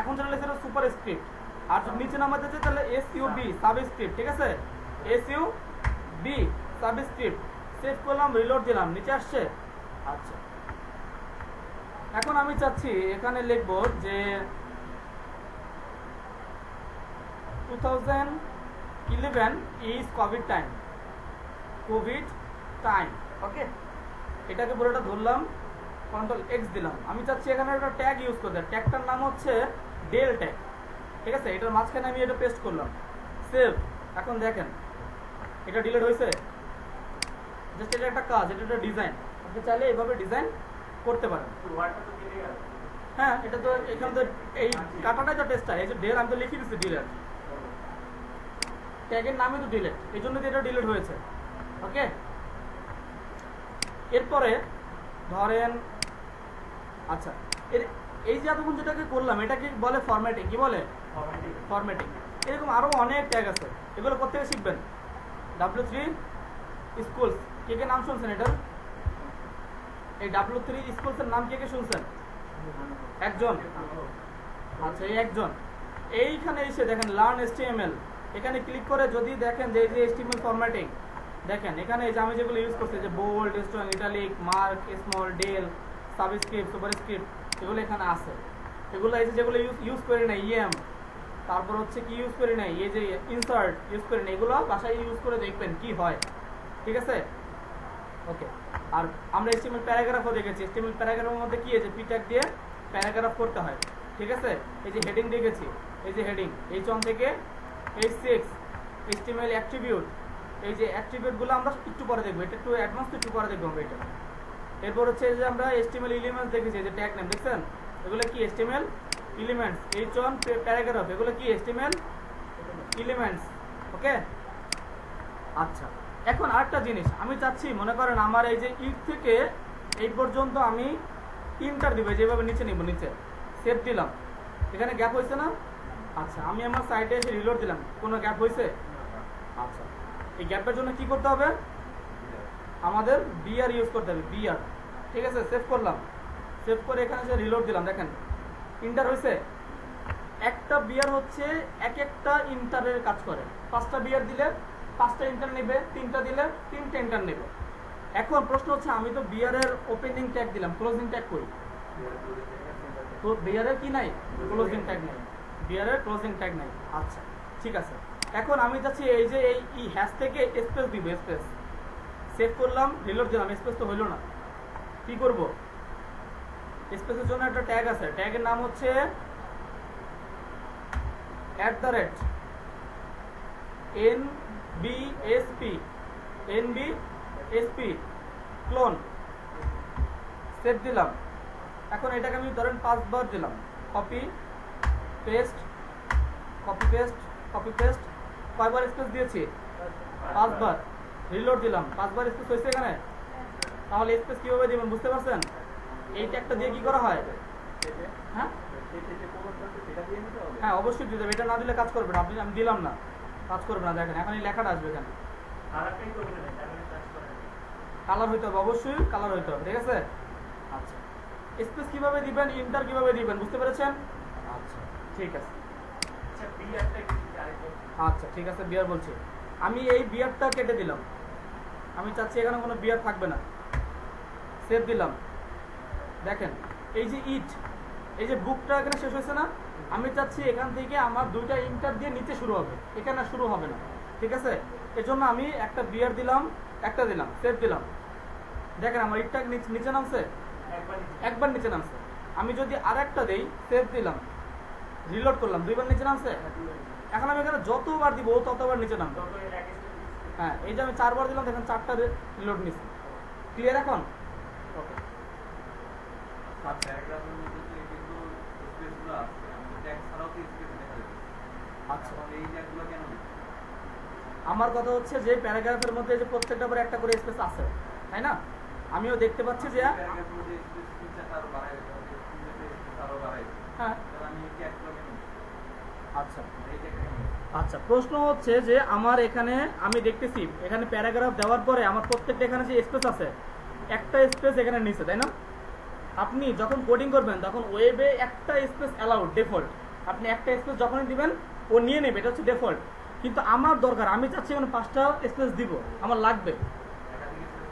A: এখন চলে এসেছে সুপার স্ক্রিপ্ট। আর যদি নিচে নামাতে চাই তাহলে SUB সাবস্ক্রিপ্ট, ঠিক আছে, SUB সাবস্ক্রিপ্ট। সেভ করলাম, রিলোড দিলাম, নিচে আসছে। আচ্ছা, এখন আমি চাচ্ছি এখানে লিখব যে 2011 is COVID time, COVID time, okay. এটাকে পুরোটা ধরলাম, Ctrl+X দিলাম। আমি চাচ্ছি এখানে একটা ট্যাগ ইউজ করতে, ট্যাগটার নাম হচ্ছে ডেল ট্যাগ, ঠিক আছে। এটার মাঝখানে আমি এটা পেস্ট করলাম, সেভ। এখন দেখেন এটা ডিলিট হয়েছে। জাস্ট এটা একটা কাজ, এটা একটা ডিজাইন, আপনি চাইলে এইভাবে ডিজাইন করতে পারেন।
B: ওয়ার্ডটা তো কেটে গেল।
A: হ্যাঁ, এটা তো এখানে তো এই কাটাটাই তো টেস্টটা, এই যে ডেল আমি তো লিখে দিচ্ছি ডিলেট, ট্যাগের নামই তো ডিলেট, এই জন্য তো এটা ডিলেট হয়েছে, ওকে। এরপরে ধরেন, আচ্ছা, এই যে এতক্ষণ যেটাকে করলাম এটাকে বলে ফরম্যাটিং। কি বলে? ফরম্যাটিং। এরকম আরো অনেক ট্যাগ আছে, এগুলো কোথেকে শিখবেন? W3 স্কুলস, কে কে নাম শুনছেন এটার? এই W3 স্কুলস এর নাম কে কে শুনছেন? একজন। আচ্ছা, এই একজন। এইখানে এসে দেখেন লার্ন HTML, এখানে ক্লিক করে যদি দেখেন যে এই যে HTML ফরম্যাটিং, দেখেন এখানে এই যে আমি যেগুলো ইউজ করছি, যে bold, strong, italic, mark, small, del, subscript, superscript, এগুলো এখানে আছে। এগুলো এই যে যেগুলো ইউজ করি না, তারপর হচ্ছে কি ইউজ করি না, এই যে ইনসার্ট ইউজ করি না, এগুলো বাসায় ইউজ করে দেখবেন কি হয়, ঠিক আছে, ওকে। আর আমরা HTML প্যারাগ্রাফও দেখেছি। HTML প্যারাগ্রাফের মধ্যে কি আছে, পি ট্যাগ দিয়ে প্যারাগ্রাফ করতে হয়, ঠিক আছে। এই যে হেডিং দেখেছি, এই যে হেডিং H1 থেকে H6, HTML অ্যাট্রিবিউট, এই যে অ্যাট্রিবিউটগুলো আমরা একটু পরে দেখবো, এটা একটু অ্যাডভান্স, একটু পরে দেখবো আমরা এটা। এরপর হচ্ছে যে আমরা HTML এলিমেন্টস দেখেছি, যে ট্যাগ নেম দেখছেন, এগুলো কি HTML এলিমেন্টস। H1 প্যারাগ্রাফ, এগুলো কি HTML এলিমেন্টস, ওকে। আচ্ছা, এখন আরেকটা জিনিস আমি চাচ্ছি, মনে করেন আমার এই যে ইট থেকে এই পর্যন্ত আমি ইন্টার দিবে, যেভাবে নিচে নিব, নিচে সেভ দিলাম, এখানে গ্যাপ হয়েছে না? আচ্ছা, আমি আমার সাইটে এসে রিলোড দিলাম, কোনো গ্যাপ হয়েছে? আচ্ছা, এই গ্যাপের জন্য কি করতে হবে? আমাদের বিআর ইউজ করতে হবে, বিআর। ঠিক আছে, সেভ করলাম, সেভ করে এখানে এসে রিলোড দিলাম, দেখেন ইন্টার হয়েছে। একটা বিআর হচ্ছে এক একটা ইন্টারের কাজ করে। 5টা বিআর দিলে 5টা ইন্টার নেবে, 3টা দিলে 3টে ইন্টার নেবে। এখন প্রশ্ন হচ্ছে, আমি তো বিআর এর ওপেনিং ট্যাগ দিলাম, ক্লোজিং ট্যাগ করি, তো বিআর এর কি নাই? ক্লোজিং ট্যাগ নাই, বিআর এর ক্লোজিং ট্যাগ নাই। আচ্ছা, ঠিক আছে। এখন আমি চাচ্ছি এই যে এই হ্যাশ থেকে স্পেস দিব, স্পেস। সেভ করলাম, রিলোড দিলাম, স্পেস তো হইল না, কি করব? স্পেসের জন্য একটা ট্যাগ আছে, ট্যাগের নাম হচ্ছে @NBSP ক্লোন। সেভ দিলাম। এখন এটাকে আমি ধরেন 5 বার দিলাম, copy paste, copy paste, copy paste. কয়বার স্পেস দিয়েছি? 5 বার। রিলোড দিলাম, 5 বার স্পেস হয়েছে এখানে। তাহলে স্পেস কিভাবে দিবেন বুঝতে পারছেন? এই ট্যাগটা দিয়ে কি করা হয়? হ্যাঁ হ্যাঁ, অবশ্যই দিতে হবে, এটা না দিলে কাজ করবে না। আমি দিলাম না, কাজ করবে না। দেখেন এখন এই লেখাটা আসবে এখানে, কালার হইতে হবে, অবশ্যই কালার হইতে হবে। ঠিক আছে, আচ্ছা। স্পেস কিভাবে দিবেন, ইন্টার কিভাবে দিবেন বুঝতে পেরেছেন? আচ্ছা, ঠিক আছে। আচ্ছা, ঠিক আছে, বিয়ার বলছি। আমি এই বিয়ারটা কেটে দিলাম, আমি চাচ্ছি এখানে কোনো বিয়ার থাকবে না। সেভ দিলাম। দেখেন এই যে ইট, এই যে বুকটা এখানে শেষ হয়েছে না, আমি চাচ্ছি এখান থেকে আমার 2টা ইন্টার দিয়ে নিচে শুরু হবে, এখানে শুরু হবে না। ঠিক আছে, এজন্য আমি একটা বিয়ার দিলাম, একটা দিলাম, সেভ দিলাম। দেখেন আমার ইটটা নিচে নামছে, একবার নিচে নামছে। আমি যদি আর একটা দেই, সেভ দিলাম, রিলোড করলাম, 2বার নিচে নামছে। এখন আমি এখানে যতবার দিব ও ততবার নিচে নামবে। হ্যাঁ, এই যে আমি 4 বার দিলাম, দেখেন 4টা রিলোড নিচ্ছে। ক্লিয়ার এখন? ওকে,
C: আচ্ছা। প্যারাগ্রাফের মধ্যে যে কিন্তু স্পেসগুলো আছে, আমাদের ট্যাগ ছাড়াও তো স্পেস দেখা যাবে।
A: আচ্ছা,
C: এই ট্যাগগুলো কেন দিচ্ছি?
A: আমার কথা হচ্ছে যে প্যারাগ্রাফের মধ্যে যে প্রত্যেকটা পরে একটা করে স্পেস আছে, তাই না? আমিও দেখতে পাচ্ছি যে
C: প্যারাগ্রাফের মধ্যে স্পেস 3-4টা আরো বাড়াই দিতে হবে, 3-4টা স্পেস আরো বাড়াই দিতে হবে।
A: হ্যাঁ,
C: তাহলে আমি এই ট্যাগগুলো কেন দিচ্ছি?
A: আচ্ছা
C: এই ট্যাগটা কেন দিচ্ছি?
A: আচ্ছা। প্রশ্ন হচ্ছে যে আমার এখানে আমি দেখতেছি এখানে প্যারাগ্রাফ দেওয়ার পরে আমার প্রত্যেকটা এখানে যে স্পেস আছে, একটা স্পেস এখানে নিচে, তাই না? আপনি যখন কোডিং করবেন তখন ওয়েবে একটা স্পেস অ্যালাউড, ডিফল্ট। আপনি একটা স্পেস যখনই দিবেন ও নিয়ে নেবে, এটা হচ্ছে ডিফল্ট। কিন্তু আমার দরকার, আমি চাচ্ছি এখানে 5টা স্পেস দিব, আমার লাগবে।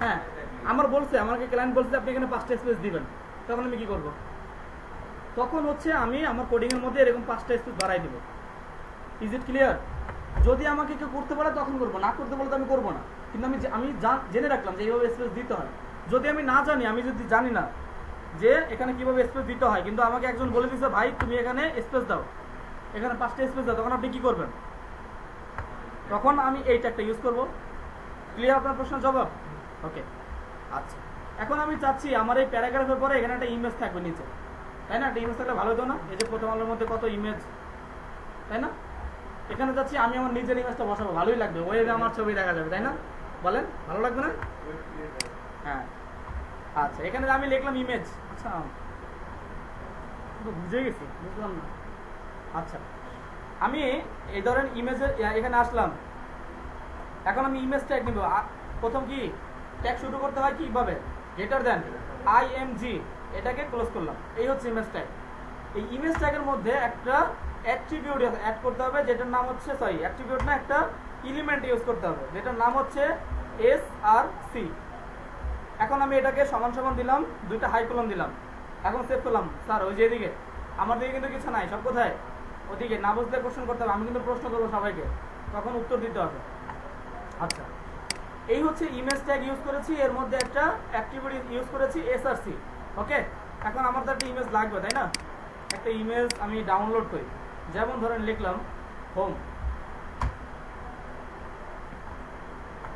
A: হ্যাঁ, আমার বলছে, আমাকে ক্লায়েন্ট বলছে আপনি এখানে 5টা স্পেস দিবেন, তখন আমি কি করব? তখন হচ্ছে আমি আমার কোডিংয়ের মধ্যে এরকম 5টা স্পেস বাড়াই দিব। Is it clear? যদি আমাকে কেউ করতে বলে তখন করবো, না করতে বলে তো আমি করবো না। কিন্তু আমি জেনে রাখলাম যে এইভাবে স্পেস দিতে হয়। যদি আমি না জানি, আমি যদি জানি না যে এখানে কিভাবে স্পেস দিতে হয়, কিন্তু আমাকে একজন বলে দিচ্ছে ভাই তুমি এখানে স্পেস দাও, এখানে 5টা স্পেস দাও, তখন আপনি কি করবেন? তখন আমি এই ট্যাগটা ইউজ করব। ক্লিয়ার আপনার প্রশ্নের জবাব? ওকে, আচ্ছা। এখন আমি চাচ্ছি আমার এই প্যারাগ্রাফের পরে এখানে একটা ইমেজ থাকবে নিচে, তাই না? একটা ইমেজ থাকলে ভালো হতো না? এই যে প্রথম আলোর মধ্যে কত ইমেজ, তাই না? এখানে যাচ্ছি আমি আমার নিজের ইমেজটা বসাবো, ভালোই লাগবে, ওয়েবে আমার ছবি দেখা যাবে, তাই না? বলেন, ভালো লাগবে না? হ্যাঁ, আচ্ছা। এখানে আমি লিখলাম ইমেজ। আচ্ছা, বুঝে গেছি, বুঝলাম না। আচ্ছা, আমি এই ধরেন ইমেজের এখানে আসলাম, এখন আমি ইমেজ ট্যাগ নিব। প্রথম কি ট্যাগ শুরু করতে হয় কিভাবে? গ্রেটার দেন IMG, এটাকে ক্লোজ করলাম, এই হচ্ছে ইমেজ ট্যাগ। এই ইমেজ ট্যাগের মধ্যে একটা অ্যাট্রিবিউট অ্যাড করতে হবে, যেটার নাম হচ্ছে, সরি অ্যাট্রিবিউট না, একটা এলিমেন্ট ইউজ করতে হবে, যেটার নাম হচ্ছে SRC। এখন আমি এটাকে সমান সমান দিলাম, 2টা হাইকলন দিলাম। এখন সেভ করলাম। স্যার ওই যে এদিকে, আমার দিকে কিন্তু কিছু নাই, সব কোথায়? ওদিকে। না বুঝতে কোশ্চেন করতে হবে, আমি কিন্তু প্রশ্ন করবো সবাইকে, তখন উত্তর দিতে হবে। আচ্ছা, এই হচ্ছে ইমেজ ট্যাগ ইউজ করেছি, এর মধ্যে একটা অ্যাক্টিভিটি ইউজ করেছি SRC। ওকে, এখন আমার তো একটা ইমেজ লাগবে, তাই না? একটা ইমেজ আমি ডাউনলোড করি, যেমন ধরেন লিখলাম হোম,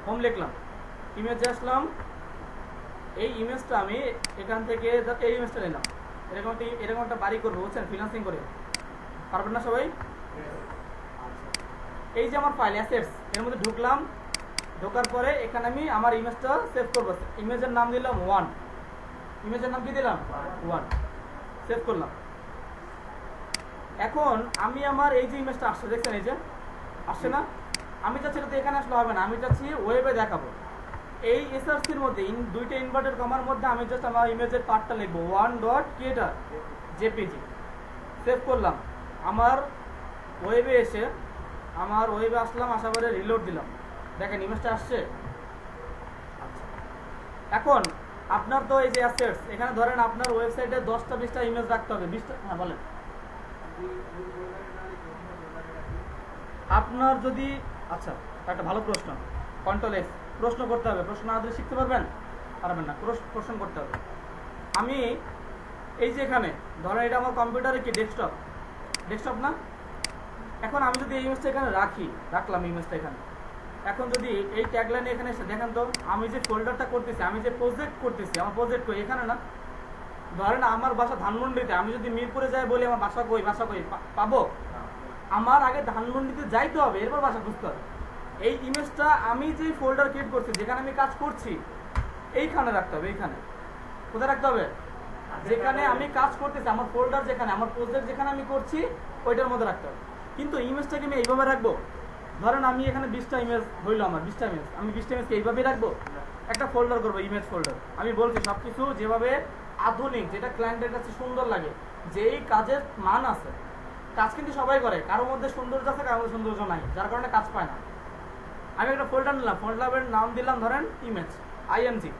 A: হোম লিখলাম, ইমেজে আসলাম। এই ইমেজটা আমি এখান থেকে এই ইমেজটা নিলাম, এরকম একটা বাড়ি করবো, বুঝছেন? ফ্রিল্যান্সিং করে পারবেন না সবাই? এই যে আমার ফাইল অ্যাসেটস, এর মধ্যে ঢুকলাম, ঢোকার পরে এখানে আমি আমার ইমেজটা সেভ করবো। ইমেজের নাম দিলাম 1, ইমেজের নাম কি দিলাম 1, সেভ করলাম। এখন আমি আমার এই যে ইমেজটা আসছে দেখছেন, এই যে আসছে না, আমি চাচ্ছি এটা তো এখানে আসলে হবে না, আমি চাচ্ছি ওয়েবে দেখাবো। এই এসআরসির মধ্যে দুইটা ইনভার্টেড কমার মধ্যে আমি জাস্ট আমার ইমেজের পার্টটা লিখবো 1.jpg, সেভ করলাম। আমার ওয়েবে এসে আমার ওয়েবে আসলাম, আসার পরে রিলোড দিলাম, দেখেন ইমেজটা আসছে। আচ্ছা, এখন আপনার তো এই যে অ্যাসেটস, এখানে ধরেন আপনার ওয়েবসাইটে 10টা 20টা ইমেজ রাখতে হবে, 20টা, হ্যাঁ বলেন। আপনার যদি, আচ্ছা একটা ভালো প্রশ্ন, কন্ট্রোল এক্স, প্রশ্ন করতে হবে, প্রশ্ন না দিলে শিখতে পারবেন না, প্রশ্ন করতে হবে। আমি এই যে এখানে ধরেন এটা আমার কম্পিউটারে কি ডেস্কটপ না, এখন আমি যদি এই ইমেজটা এখানে রাখলাম ইমেজটা এখানে, এখন যদি এই ট্যাগলাইনে এখানে এসে দেখেন তো আমি যে ফোল্ডারটা করতেছি, আমি যে প্রজেক্ট করতেছি, আমার প্রজেক্ট কই এখানে না, ধরেন আমার বাসা ধানমন্ডিতে, আমি যদি মিরপুরে যাই বলি আমার বাসা কই পাবো? আমার আগে ধানমন্ডিতে যাইতে হবে, এরপর বাসা খুঁজতে হবে। এই ইমেজটা আমি যে ফোল্ডার ক্রিয়েট করছি, যেখানে আমি কাজ করছি, এইখানে রাখতে হবে। এইখানে কোথায় রাখতে হবে? যেখানে আমি কাজ করতেছি, আমার ফোল্ডার যেখানে, আমার প্রজেক্ট যেখানে আমি করছি ওইটার মধ্যে রাখতে হবে। কিন্তু ইমেজটাকে আমি এইভাবে রাখবো, ধরেন আমি এখানে 20টা ইমেজ হইলো, আমার 20টা ইমেজ, আমি 20টা ইমেজকে এইভাবেই রাখবো, একটা ফোল্ডার করবো, ইমেজ ফোল্ডার। আমি বলছি সবকিছু যেভাবে আধুনিক, যেটা ক্লায়েন্টের কাছে সুন্দর লাগে, যেই কাজের মান আছে। কাজ কিন্তু সবাই করে, কারোর মধ্যে সৌন্দর্য আছে, কারোর মধ্যে সৌন্দর্য নাই, যার কারণে কাজ পায় না। আমি একটা ফোল্ডার নিলাম, ফোল্ডারের নাম দিলাম ধরেন ইমেজ আইএনজি,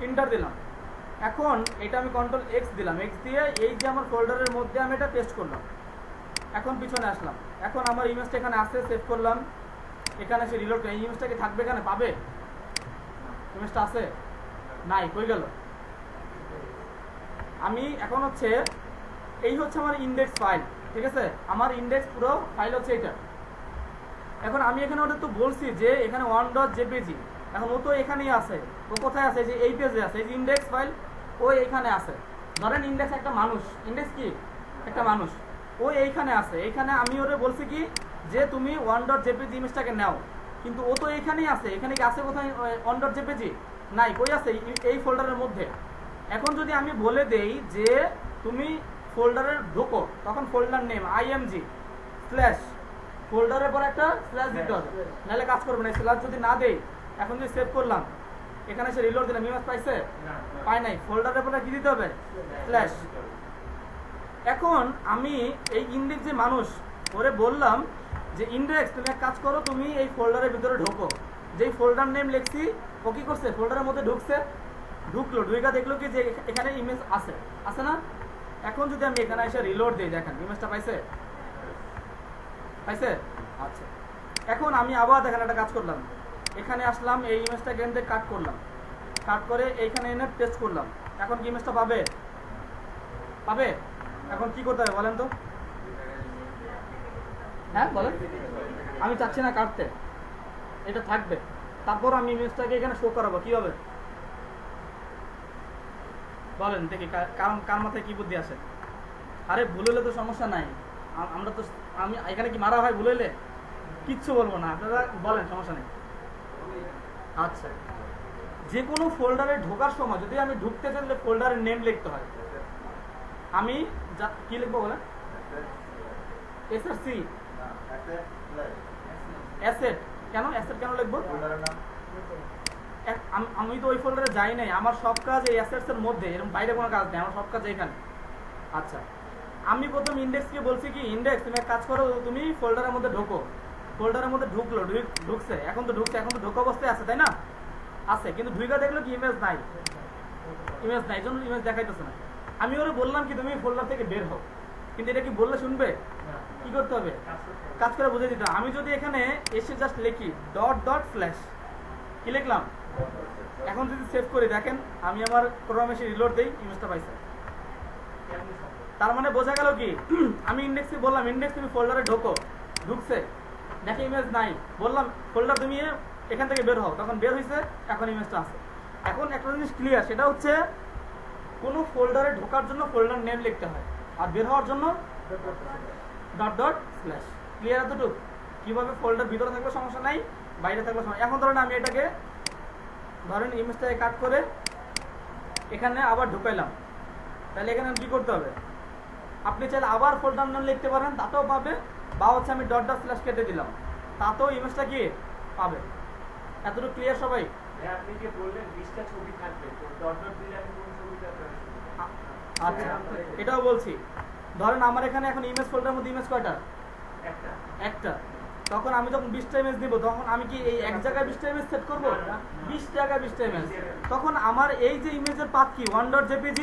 A: ইন্টার দিলাম। এখন এটা আমি কন্ট্রোল এক্স দিলাম, এক্স দিয়ে এই যে আমার ফোল্ডারের মধ্যে আমি এটা পেস্ট করলাম। এখন পিছনে আসলাম, এখন আমার ইমেজটা এখানে আসছে, সেভ করলাম, এখানে সে রিলোড, এই ইমেজটা কি থাকবে এখানে? পাবে? ইমেজটা আছে? নাই, কই গেল? আমি এখন হচ্ছে এই হচ্ছে আমার ইন্ডেক্স ফাইল, ঠিক আছে, আমার ইন্ডেক্স পুরো ফাইল হচ্ছে এটা। এখন আমি এখানে ওটা তো বলছি যে এখানে 1.jpg, এখন ও তো এখানেই আছে, ও কোথায় আছে? যে এই পেজে আছে, এই যে ইন্ডেক্স ফাইল, ও এইখানে আছে। ধরেন ইন্ডেক্স একটা মানুষ, ইন্ডেক্স কি একটা মানুষ, ও এইখানে আছে। এইখানে আমি ওরে বলছি কি যে তুমি 1.jpg ইমেজটাকে নাও, কিন্তু ও তো এইখানেই আছে। এখানে কি আছে কোথায় 1.jpg? নাই, কই আছে? এই ফোল্ডারের মধ্যে। এখন যদি আমি বলে দেই যে তুমি ফোল্ডারে ঢোকো, তখন ফোল্ডার নেম আইএমজি স্ল্যাশ, ফোল্ডারের পর একটা স্ল্যাশ দিতে হবে, নাহলে কাজ করবে না। স্ল্যাশ যদি না দেই, এখন যদি সেভ করলাম, এখানে এসে রিলোড দিলাম, ইমেজ পাইছে? পাই নাই। ফোল্ডারের পরে কি দিতে হবে? স্ল্যাশ। এখন আমি এই ইন্ডেক্স যে মানুষ, ওরে বললাম যে ইন্ডেক্স তুমি এক কাজ করো, তুমি এই ফোল্ডারের ভিতরে ঢোকো। যেই ফোল্ডার নেম লিখছি, ও কি করছে? ফোল্ডারের মধ্যে ঢুকছে, ঢুকলো, ঢুকা দেখলো কি যে এখানে ইমেজ আছে না? এখন যদি আমি এখানে এসে রিলোড দিই, দেখেন ইমেজটা পাইছে? আচ্ছা, এখন আমি আবার দেখেন একটা কাজ করলাম, এখানে আসলাম, এই ইমেজটা এখান থেকে কাট করলাম, কাট করে এইখানে এনে পেস্ট করলাম। এখন কি ইমেজটা পাবে? এখন কি করতে হবে বলেন তো? হ্যাঁ বলেন। আমি চাচ্ছি না কাটতে, এটা থাকবে। তারপর আমি ইমেজটাকে এখানে শো করাবো, কি হবে বলেন দেখি, কার মাথায় কি বুদ্ধি আসে? আরে ভুল হলে তো সমস্যা নাই, আমরা তো, আমি এখানে কি মারা হয় ভুল হইলে? কিচ্ছু বলবো না, আপনারা বলেন, সমস্যা নেই। আচ্ছা, যে কোনো ফোল্ডারে ঢোকার সময় যদি আমি ঢুকতে চাইলে ফোল্ডারের নেম লিখতে হয়। আমি কি লিখবো বলেন? SRC asset. কেন অ্যাসেট কেন লিখবো? আমি তো ওই ফোল্ডারে যাই নাই, আমার সব কাজ এই অ্যাসেটস এর মধ্যে, এরকম বাইরে কোনো কাজ নেই, আমার সব কাজ এখানে। আচ্ছা, আমি প্রথম ইন্ডেক্সকে বলছি কি ইন্ডেক্স তুমি এক কাজ করো, তুমি ফোল্ডারের মধ্যে ঢোকো। ফোল্ডারের মধ্যে ঢুকছে, এখন তো ঢোকা অবস্থায় আছে, তাই না? আছে, কিন্তু ঢুকা দেখলো কি ইমেজ নাই, এই জন্য ইমেজ দেখাইতেছে না। আমি ওরে বললাম কি তুমি ফোল্ডার থেকে বের হও, কিন্তু এটা কি বললে শুনবে? কি করতে হবে? কাজ করে বুঝে দিতে হবে। আমি যদি এখানে এসে জাস্ট লিখি // কি লিখলাম, এখন যদি সেভ করি, দেখেন আমি আমার প্রোগ্রামে এসে রিলোড দেই, ইমেজটা পাইছে। তার মানে বোঝা গেল কি, আমি ইন্ডেক্সে বললাম ইন্ডেক্স তুমি ফোল্ডারে ঢুকছে, দেখে ইমেজ নাই, বললাম ফোল্ডার তুমি এখান থেকে বের হও, তখন বের হয়েছে, এখন ইমেজটা আছে। এখন একটা জিনিস ক্লিয়ার, সেটা হচ্ছে কোনো ফোল্ডারে ঢোকার জন্য ফোল্ডার নেম লিখতে হয়, আর বের হওয়ার জন্য // ক্লিয়ার এতটুকু? কিভাবে ফোল্ডার ভিতরে থাকলে সমস্যা নাই, বাইরে থাকলে সমস্যা। এখন ধরেন আমি এটাকে, ধরেন ইমেজটাকে কাট করে এখানে আবার ঢুকাইলাম, তাহলে এখানে কি করতে হবে, আপনি চাইলে আবার ফোল্ডার নাম লিখতে পারেন, তাতেও পাবে, বা হচ্ছে আমি ডট ডট স্ল্যাশ কেটে দিলাম, তাতেও ইমেজটা কি পাবে। এতটুকু ক্লিয়ার সবাই?
B: আপনি যে বললেন 20টা ছবি থাকবে, তো ডট ডট দিলে আমি কোন ছবিটা
A: আচ্ছা, এটাও বলছি। ধরেন আমার এখানে এখন ইমেজ ফোল্ডারের মধ্যে ইমেজ কয়টা?
B: একটা
A: একটা। তখন আমি যখন 20টা ইমেজ দিব, তখন আমি কি এই এক জায়গায় 20টা ইমেজ সেট করব? 20 জায়গায় 20টা ইমেজ। তখন আমার এই যে ইমেজের পাথ কি 1.jpg,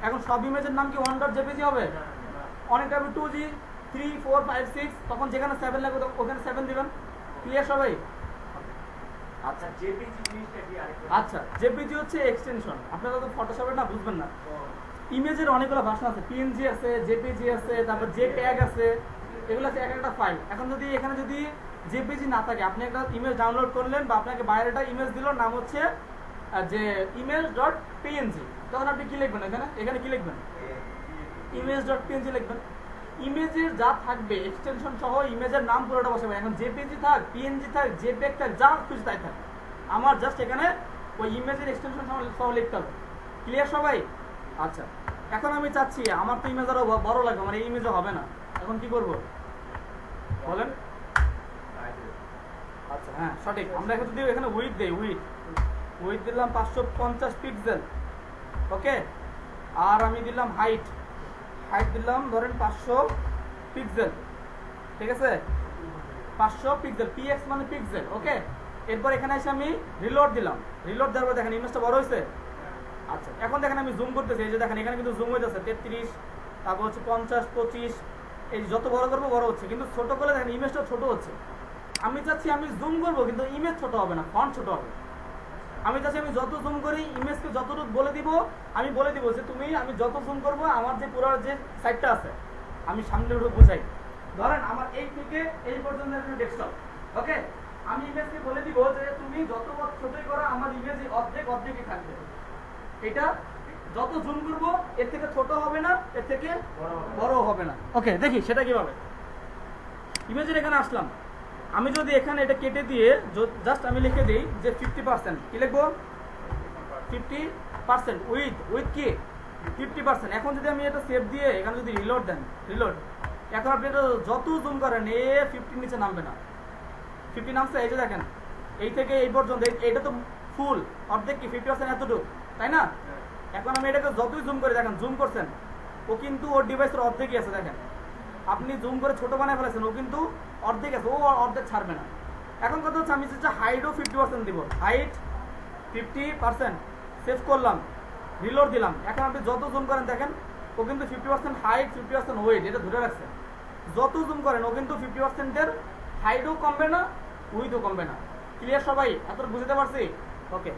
A: এখন সব ইমেজের নাম কি 1.jpg হবে? অনেকটা 2g 3 4 5 6, তখন যেখানে 7 লাগবে ওখানে 7 দিবেন। ক্লিয়ার সবাই?
B: আচ্ছা, জেপিজি জিনিসটা কি আরেকটা?
A: আচ্ছা, জেপিজি হচ্ছে এক্সটেনশন। আপনারা তো ফটোশপের না বুঝবেন না। ইমেজের অনেকগুলো ভাষা আছে, পিএনজি আছে, জেপিজি আছে, তারপর জেপিইজি আছে, এগুলো হচ্ছে এক একটা ফাইল। এখন যদি এখানে যদি জেপিজি না থাকে, আপনি একটা ইমেজ ডাউনলোড করলেন বা আপনাকে বাইরে একটা ইমেজ দিল, নাম হচ্ছে যে ইমেজ ডট পিএনজি, তখন আপনি কি লিখবেন এখানে? এখানে কি লিখবেন? ইমেজ ডট পিএনজি লিখবেন। ইমেজের যা থাকবে এক্সটেনশন সহ ইমেজের নাম পুরোটা বসাবেন। এখন জেপিজি থাক, পিএনজি থাক, জেপিইজি থাক, যা খুশি তাই থাক, আমার জাস্ট এখানে ওই ইমেজের এক্সটেনশন সহ লিখতে হবে। ক্লিয়ার সবাই? আচ্ছা, এখন আমি চাচ্ছি আমার তো ইমেজ আরো বড় লাগবে, আমার এই ইমেজও হবে না, এখন কি করব বলেন? আচ্ছা, হ্যাঁ সঠিক। আমরা এখন যদি এখানে উইথ দেই, উইথ দিলাম 550 পিক্সেল, ওকে। আর আমি দিলাম হাইট দিলাম ধরেন 500 পিক্সেল, ঠিক আছে? 500 পিক্সেল, পিএক্স মানে পিক্সেল, ওকে। এরপর এখানে এসে আমি রিলোড দিলাম, রিলোড দেওয়ার পর দেখেন ইমেজটা বড় হয়েছে। আচ্ছা, এখন দেখেন আমি জুম করতেছি, এই যে দেখেন এখানে কিন্তু জুম হইতেছে 33, তারপর হচ্ছে 50, 25, এই যত বড় করবো বড় হচ্ছে, কিন্তু ছোট করলে দেখেন ইমেজটা ছোট হচ্ছে। আমি চাচ্ছি আমি জুম করবো, কিন্তু ইমেজ ছোট হবে না, ফন্ট ছোট হবে। আমি চাচ্ছি আমি যত জুম করি ইমেজকে যতটুকু বলে দিব, আমি বলে দিব যে তুমি, আমি যত জুম করবো আমার যে পুরো যে সাইডটা আছে আমি সামনে উঠে বুঝাই। ধরেন আমার এই থেকে এই পর্যন্ত একটা ডেস্কটপ, ওকে। আমি ইমেজকে বলে দিব যে তুমি যত ছোটই করো আমার ইমেজ অর্ধেকই থাকবে। এটা যত জুম করবো এর থেকে ছোট হবে না, এর থেকে বড় হবে না, ওকে। দেখি সেটা কিভাবে। ইমেজের এখানে আসলাম, আমি যদি এখানে এটা কেটে দিয়ে জাস্ট আমি লিখে দিই যে 50%, কি লিখবো? 50% উইথ কি 50%। এখন যদি আমি এটা সেভ দিয়ে এখানে যদি রিলোড দেন, রিলোড, এখন আপনি এটা যত জুম করেন 50 নিচে নামবে না। 50 নামছে, এই যে দেখেন এই থেকে এই পর্যন্ত, এটা তো ফুল অর্ধেক, কি 50% এতটুকু, তাই না? এখন আমি এটাকে যতই জুম করে, দেখেন জুম করছেন, ও কিন্তু ওর ডিভাইসের অর্ধেকই আছে। দেখেন আপনি জুম করে ছোট বানায় ফেলেছেন, ও কিন্তু অর্ধেক আছে, ও অর্ধেক ছাড়বে না। এখন কথা হচ্ছে আমি যে হাইটও 50% দিব, হাইট 50%, সেভ করলাম, রিলোড দিলাম। এখন আপনি যত জুম করেন দেখেন ও কিন্তু 50% হাইট, 50% ওয়েট, এটা ধরে রাখছে। যত জুম করেন ও কিন্তু 50%-এর হাইটও কমবে না, উইথও কমবে না। ক্লিয়ার সবাই? এত বুঝতে পারছি? ওকে,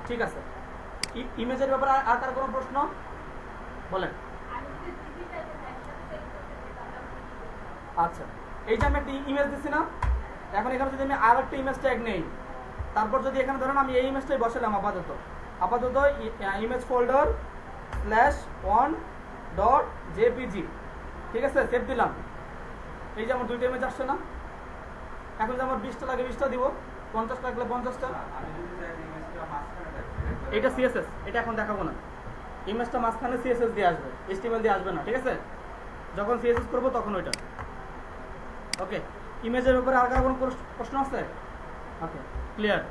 A: ঠিক আছে। ইমেজের ব্যাপারে আর কার কোনো প্রশ্ন বলেন? আচ্ছা, এই যে আমি একটা ইমেজ দিচ্ছি না, এখন এখানে যদি আমি আর একটা ইমেজ ট্যাগ নেই, তারপর যদি এখানে ধরেন আমি এই ইমেজটাই বসালাম আপাতত ইমেজ ফোল্ডার /1.jpg, ঠিক আছে, সেভ দিলাম। এই যে আমার দুইটা ইমেজ আসছে না, এখন যদি আমার 20টা লাগে 20টা দিব, 50 লাগলে 50টা। এটা সিএসএস, এটা এখন দেখাবো না। ইমেজটা মাঝখানে সিএসএস দিয়ে আসবে, HTML দিয়ে আসবে না, ঠিক আছে? যখন সিএসএস করবো তখন ওইটা, ওকে। ইমেজের ব্যাপারে আর কোনো প্রশ্ন আছে? ওকে, ক্লিয়ার।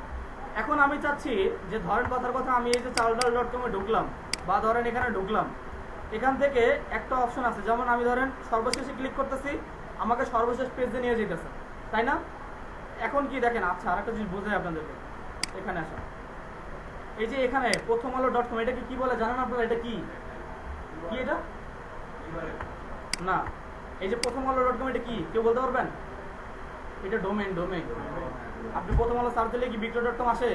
A: এখন আমি চাচ্ছি যে ধরেন কথার কথা আমি এই যে চালডাল.com-এ ঢুকলাম, বা ধরেন এখানে ঢুকলাম, এখান থেকে একটা অপশন আছে, যেমন আমি ধরেন সর্বশেষে ক্লিক করতেছি, আমাকে সর্বশেষ পেজে নিয়ে যেতেছে, তাই না? এখন কি দেখেন, আচ্ছা আর একটা জিনিস বোঝাই আপনাদেরকে, এখানে আসা, এই যে এখানে প্রথম আলো.com, এটাকে কি বলে জানেন আপনারা? এটা কি এটা না, এই যে প্রথম আলো.com, এটা কি কেউ বলতে পারবেন? এটা ডোমেইন। আপনি প্রথম আলো সার্চ দিলে কি বিক্রয়.com আসে?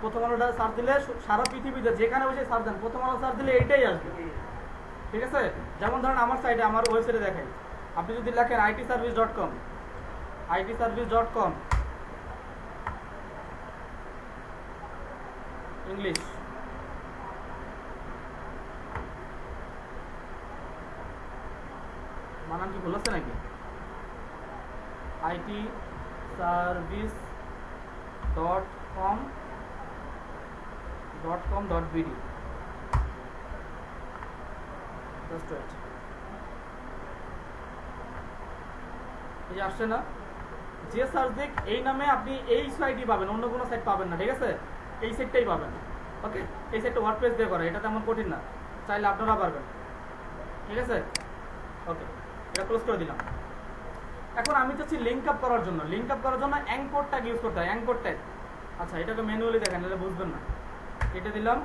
A: প্রথম আলোটা সার্চ দিলে সারা পৃথিবীতে যেখানে বসে সার্চ দেন, প্রথম আলো সার্চ দিলে এইটাই আসবে, ঠিক আছে? যেমন ধরেন আমার সাইটে, আমার ওয়েবসাইটে দেখাই, আপনি যদি লেখেন itservice.com, ইংলিশ, বানান কি ভুল আছে নাকি? itservice.com .com.bd জাস্ট ওয়েট, এই যে আসছে না, যে সার্চ দিক এই নামে আপনি এই সাইটই পাবেন, অন্য কোনো সাইট পাবেন না, ঠিক আছে? এই সাইটটাই পাবেন। ওকে, এই সাইটটা ওয়ার্ডপ্রেস দিয়ে করা, এটা তেমন কঠিন না, চাইলে আপনারা পারবেন, ঠিক আছে? ওকে, এটা ক্লোজ করে দিলাম। এখন আমি চাচ্ছি লিঙ্ক আপ করার জন্য, অ্যাঙ্কর ট্যাগ ইউজ করতে হয়, অ্যাঙ্কর ট্যাগ। আচ্ছা, এটাকে ম্যানুয়ালি দেখেন, এটা বুঝবেন না। এটা দিলাম,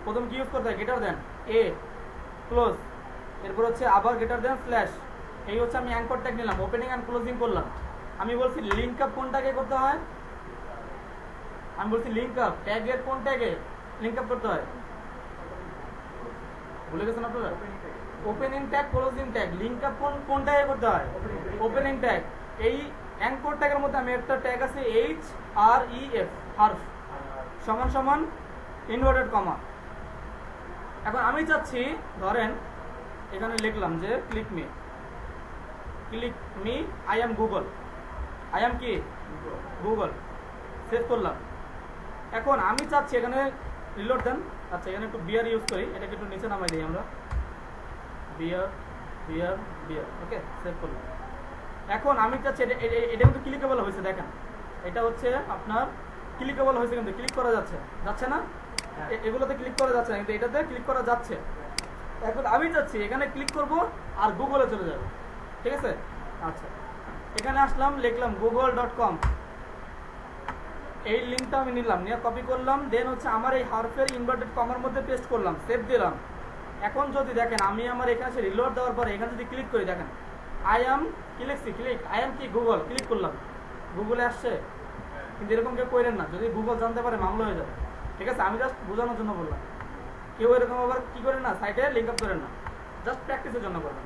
A: প্রথম কি ইউজ করতে হয়, গেটার দেন এ ক্লোজ, এরপর হচ্ছে আবার গেটার দেন স্ল্যাশ, এই হচ্ছে আমি অ্যাঙ্কর ট্যাগ নিলাম, ওপেনিং অ্যান্ড ক্লোজিং করলাম। আমি বলছি লিঙ্ক আপ কোন ট্যাগে করতে হয়, আমি বলছি লিঙ্ক আপ ট্যাগের কোন ট্যাগে লিঙ্ক আপ করতে হয়, ভুলে গেছেন আপনারা? Opening tag, closing tag, link up কোন ট্যাগে করতে হয়, ওপেনিং ট্যাগ। এই অ্যাঙ্কর ট্যাগের মধ্যে আমি একটা ট্যাগ আছে HREF, হার্ফ সমান সমান ইনভার্টেড কমা। এখন আমি চাচ্ছি, ধরেন এখানে লিখলাম যে click me I am Google, I am কি গুগল, সেভ করলাম। এখন আমি চাচ্ছি এখানে রিলোড দেন। আচ্ছা, এখানে একটু বিয়ার ইউজ করি, এটাকে একটু নিচে নামাই দিই আমরা, বিয়ার। ওকে, সেভ করলাম। এখন আমি চাচ্ছি এটা কিন্তু ক্লিকেবল হয়েছে, দেখেন এটা হচ্ছে আপনার ক্লিকেবল হয়েছে, কিন্তু ক্লিক করা যাচ্ছে না, এগুলোতে ক্লিক করা যাচ্ছে না, কিন্তু এটাতে ক্লিক করা যাচ্ছে। এখন আমি চাচ্ছি এখানে ক্লিক করব আর গুগলে চলে যাবে, ঠিক আছে? আচ্ছা, এখানে আসলাম, লিখলাম google.com, এই লিঙ্কটা আমি নিলাম, নিয়ে কপি করলাম, দেন হচ্ছে আমার এই হার্ফের ইনভার্টেড কমার মধ্যে পেস্ট করলাম, সেভ দিলাম। এখন যদি দেখেন আমি আমার এখানে রিলোড দেওয়ার পরে এখানে যদি ক্লিক করি, দেখেন আই এম কি গুগল, ক্লিক করলাম, গুগলে আসছে। কিন্তু এরকম কেউ করেন না, যদি গুগল জানতে পারে মামলা হয়ে যাবে, ঠিক আছে? আমি জাস্ট বোঝানোর জন্য বললাম, কেউ এরকম আবার কি করেন না, সাইটে লিঙ্ক আপ করেন না, জাস্ট প্র্যাকটিসের জন্য করবেন,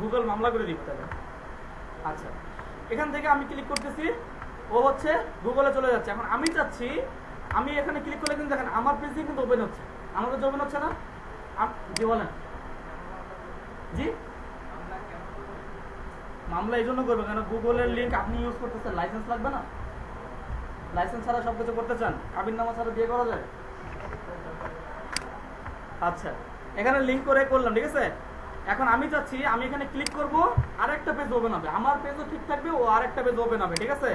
A: গুগল মামলা করে দিব তাহলে। আচ্ছা, এখান থেকে আমি ক্লিক করতেছি, ও হচ্ছে গুগলে চলে যাচ্ছে। এখন আমি চাচ্ছি, আমি এখানে ক্লিক করলে কিন্তু দেখেন আমার পেজে কিন্তু ওপেন হচ্ছে, আমার কাছে ওপেন হচ্ছে না। জি বলেন। জি, মামলা এই জন্য করবে কেন, গুগলের লিঙ্ক আপনি ইউজ করতেছেন, লাইসেন্স লাগবে না? লাইসেন্স ছাড়া সব কিছু করতে চান? কাবিননামা ছাড়া বিয়ে করা যায়? আচ্ছা, এখানে লিঙ্ক করে করলাম, ঠিক আছে? এখন আমি চাচ্ছি আমি এখানে ক্লিক করব, আরেকটা পেজ ওপেন হবে, আমার পেজও ঠিক থাকবে, ও আরেকটা পেজ ওপেন হবে, ঠিক আছে?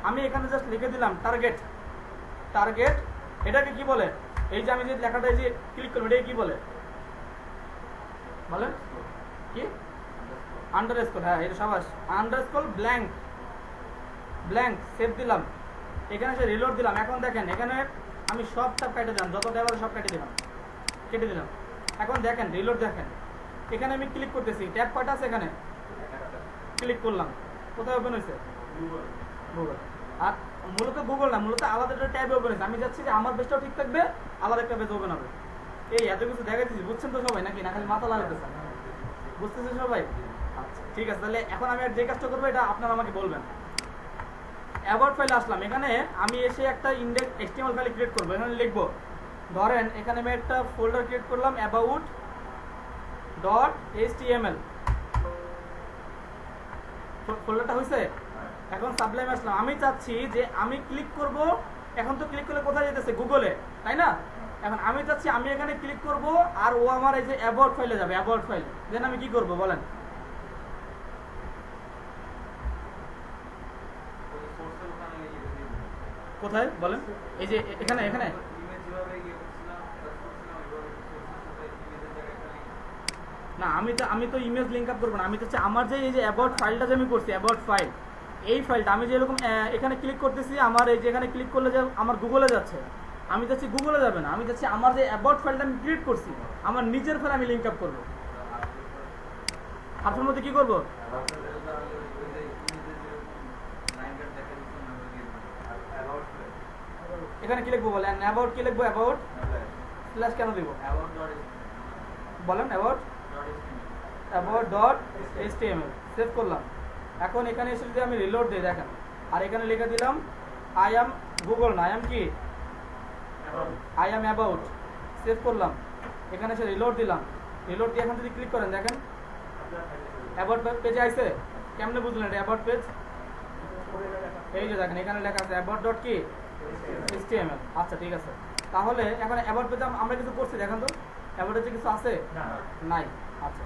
A: আমি এখানে জাস্ট লিখে দিলাম টার্গেট। এটাকে কি বলে? এই যে আমি যে লেখাটা এই যে ক্লিক করব, এটাকে কি বলে বলেন? কি? আন্ডারস্কোর, হ্যাঁ, এটা সাবাস, আন্ডারস্কোর ব্ল্যাঙ্ক, সেভ দিলাম। এখানে এসে রিলোড দিলাম। এখন দেখেন এখানে আমি সব কেটে দিলাম, যত ড্রাইভার সব কেটে দিলাম। এখন দেখেন রিলোড, দেখেন এখানে আমি ক্লিক করতেছি, ট্যাব কয়টা আছে এখানে, ক্লিক করলাম, কোথায় ওপেন হয়েছে? গুগল। আর মূলত গুগল না, মূলত আলাদা একটা ট্যাবে ওপেন হয়েছে। আমি চাচ্ছি যে আমার পেজটাও ঠিক থাকবে, আলাদা একটা পেজ ওপেন হবে। এই এত কিছু দেখাইতেছি, বুঝছেন তো সবাই নাকি? না খালি মাথা লাগাইতেছে? বুঝতেছে সবাই? আচ্ছা, ঠিক আছে, তাহলে এখন আমি আর যে কাজটা করবো এটা আপনারা আমাকে বলবেন। অ্যাবাউট ফাইলে আসলাম, এখানে আমি এসে একটা ইন্ডেক্স HTML ফাইল ক্রিয়েট করবো। এখানে লিখবো, ধরেন এখানে আমি একটা ফোল্ডার ক্রিয়েট করলাম, about.html, ফোল্ডারটা হয়েছে। এখন সাবলাইম আসলাম, আমি চাচ্ছি যে আমি ক্লিক করব, এখন তো ক্লিক করলে কোথায় যেতেছে? গুগলে, তাই না? এখন আমি চাচ্ছি আমি এখানে ক্লিক করব আর ও আমার এই যে অ্যাবাউট ফাইলে যাবে, অ্যাবাউট ফাইল। দেন আমি কি করব বলেন? কোথায় বলেন? এই যে এখানে না, আমি তো ইমেজ লিঙ্ক আপ করবো না। আমি চাচ্ছি আমার যে এই যে অ্যাবাউট ফাইলটা যে আমি করছি, অ্যাবাউট ফাইল, এই ফাইলটা আমি যে এরকম এখানে ক্লিক করতেছি, আমার এই যে এখানে ক্লিক করলে যে আমার গুগলে যাচ্ছে, আমি চাচ্ছি গুগলে যাবে না, আমি চাচ্ছি আমার যে অ্যাবাউট ফাইলটা আমি ক্রিয়েট করছি, আমার নিজের ফাইল আমি লিঙ্ক আপ করবো। আপনার মধ্যে কি করবো? এখানে কি লিখবো বলেন? অ্যাবাউট কি লিখবো? অ্যাবাউট স্ল্যাশ কেন দিব বলেন? about.html, সেভ করলাম। এখন এখানে এসে যদি আমি রিলোড দিই, দেখেন, আর এখানে লিখে দিলাম আই এম গুগল না, আই এম অ্যাবাউট, সেভ করলাম। এখানে এসে রিলোড দিলাম, রিলোড দিয়ে এখন যদি ক্লিক করেন, দেখেন অ্যাবাউট পেজে আইছে। কেমনে বুঝলেন এটা অ্যাবাউট পেজ? এই যে দেখেন এখানে লেখা আছে about.html। আচ্ছা, ঠিক আছে। তাহলে এখন অ্যাবাউট পেজে আমরা কিছু করছি, দেখেন তো অ্যাবাউট পেজে কিছু আছে?
B: না।
A: নাই। আচ্ছা,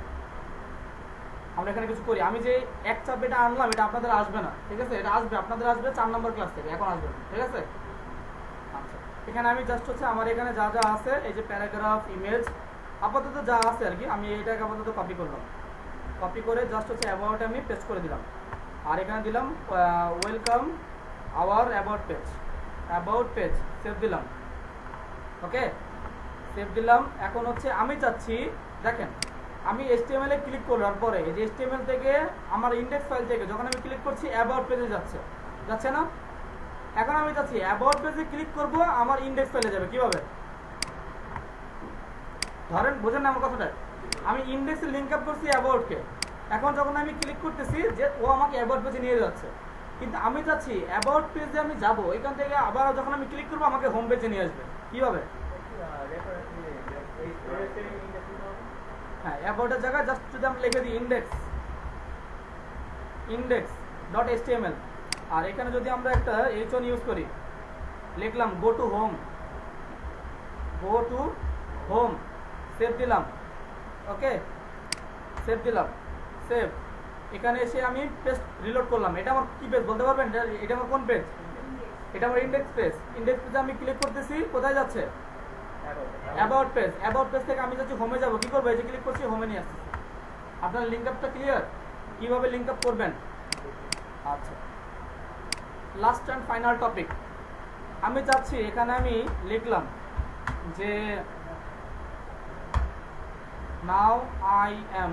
A: আমরা এখানে কিছু করি। আমি যে এক চাপ এটা আনলাম, এটা আপনাদের আসবে না, ঠিক আছে? এটা আসবে, আপনাদের আসবে 4 নম্বর ক্লাস থেকে, এখন আসবে না, ঠিক আছে? আচ্ছা, এখানে আমি জাস্ট হচ্ছে আমার এখানে যা যা আছে, এই যে প্যারাগ্রাফ, ইমেজ, আপাতত যা আছে আর কি, আমি এটাকে আপাতত কপি করলাম। কপি করে জাস্ট হচ্ছে অ্যাবাউট আমি পেস্ট করে দিলাম। আর এখানে দিলাম welcome hour about page, save দিলাম। ওকে, সেভ দিলাম। এখন হচ্ছে আমি চাচ্ছি, দেখেন আমি HTML এ ক্লিক করার পরে এই যে HTML থেকে আমার ইন্ডেক্স ফাইল থেকে যখন আমি ক্লিক করছি অ্যাবাউট পেজে যাচ্ছে না? এখন আমি চাচ্ছি অ্যাবাউট পেজে ক্লিক করব, আমার ইন্ডেক্স ফাইলে যাবে। কিভাবে? ধরেন, বোঝেন না আমার কথাটা? আমি ইন্ডেক্সে লিংক আপ করছি অ্যাবাউটকে, এখন যখন আমি ক্লিক করতেছি যে ও আমাকে অ্যাবাউট পেজে নিয়ে যাচ্ছে, কিন্তু আমি চাচ্ছি অ্যাবাউট পেজে আমি যাব, এখান থেকে আবার যখন আমি ক্লিক করবো আমাকে হোম পেজে নিয়ে আসবে। কিভাবে? হ্যাঁ, অ্যাবাউটের জায়গায় জাস্ট যদি আমি লিখে দিই index.html, আর এখানে যদি আমরা একটা h1 ইউজ করি, লিখলাম গো টু হোম, সেভ দিলাম। ওকে, সেভ দিলাম, সেভ। এখানে এসে আমি পেজ রিলোড করলাম। এটা আমার কি পেজ বলতে পারবেন? এটা আমার কোন পেজ? এটা আমার ইন্ডেক্স পেজে আমি ক্লিক করতেছি, কোথায় যাচ্ছে? অ্যাবাউট পেজ থেকে আমি যাচ্ছি হোমে যাব। কি করবো? এই যে ক্লিক করছি, হোমে নিয়ে আসতেছি। আপনার লিঙ্ক আপটা ক্লিয়ার? কিভাবে লিঙ্ক আপ করবেন? আচ্ছা, লাস্ট অ্যান্ড ফাইনাল টপিক। আমি চাচ্ছি এখানে আমি লিখলাম যে now I am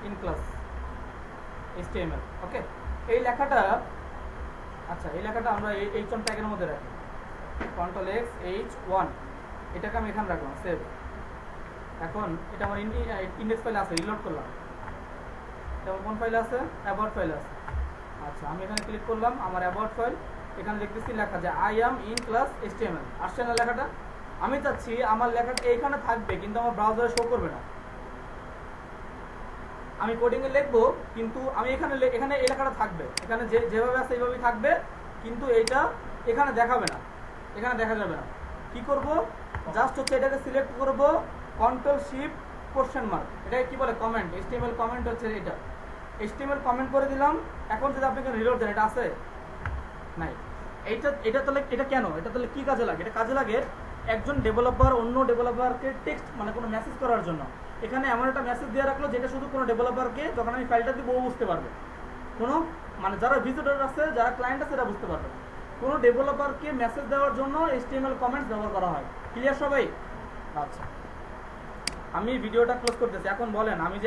A: in class HTML। ওকে, এই লেখাটা, আচ্ছা এই লেখাটা আমরা H1 ট্যাগের মধ্যে রাখি, Ctrl X H1, এটাকে আমি এখানে রাখলাম, সেভ। এখন এটা আমার ইন্ডেক্স ফাইলে আছে, রিলোড করলাম। এটা আমার কোন ফাইলে আছে? অ্যাবাউট ফাইলে আছে। আচ্ছা, আমি এখানে ক্লিক করলাম, আমার অ্যাবাউট ফাইল, এখানে দেখতেছি লেখা যে I am in class HTML। আসছে না লেখাটা? আমি চাচ্ছি আমার লেখাটা এইখানে থাকবে, কিন্তু আমার ব্রাউজারে শো করবে না। আমি কোডিং এ লিখবো, কিন্তু আমি এখানে এই লেখাটা থাকবে, এখানে যেভাবে আছে এইভাবেই থাকবে, কিন্তু এইটা এখানে দেখাবে না, এখানে দেখা যাবে না। কি করব? জাস্ট হচ্ছে এটাকে সিলেক্ট করব, কন্ট্রোল শিফট কোশ্চেন মার্ক, এটাকে কি বলে? কমেন্ট। HTML কমেন্ট হচ্ছে এটা। HTML কমেন্ট করে দিলাম। এখন যদি আপনি রিলোড দেন, এটা আছে? নাই। এটা তাহলে এটা কেন? এটা তাহলে কি কাজে লাগে? এটা কাজে লাগে একজন ডেভেলপার অন্য ডেভেলপারকে টেক্সট, মানে কোনো মেসেজ করার জন্য। এখানে এমন একটা মেসেজ দিয়ে রাখলো যেটা শুধু কোনো ডেভেলপারকে, যখন আমি ফাইলটা দিব ও বুঝতে পারবে, কোনো মানে যারা ভিজিটর আছে, যারা ক্লায়েন্ট আছে, এরা বুঝতে পারবে। কোনো ডেভেলপারকে মেসেজ দেওয়ার জন্য HTML কমেন্টস ব্যবহার করা হয়। ক্লিয়ার সবাই? আচ্ছা, আমি ভিডিওটা ক্লোজ করতেছি। এখন বলেন, আমি যে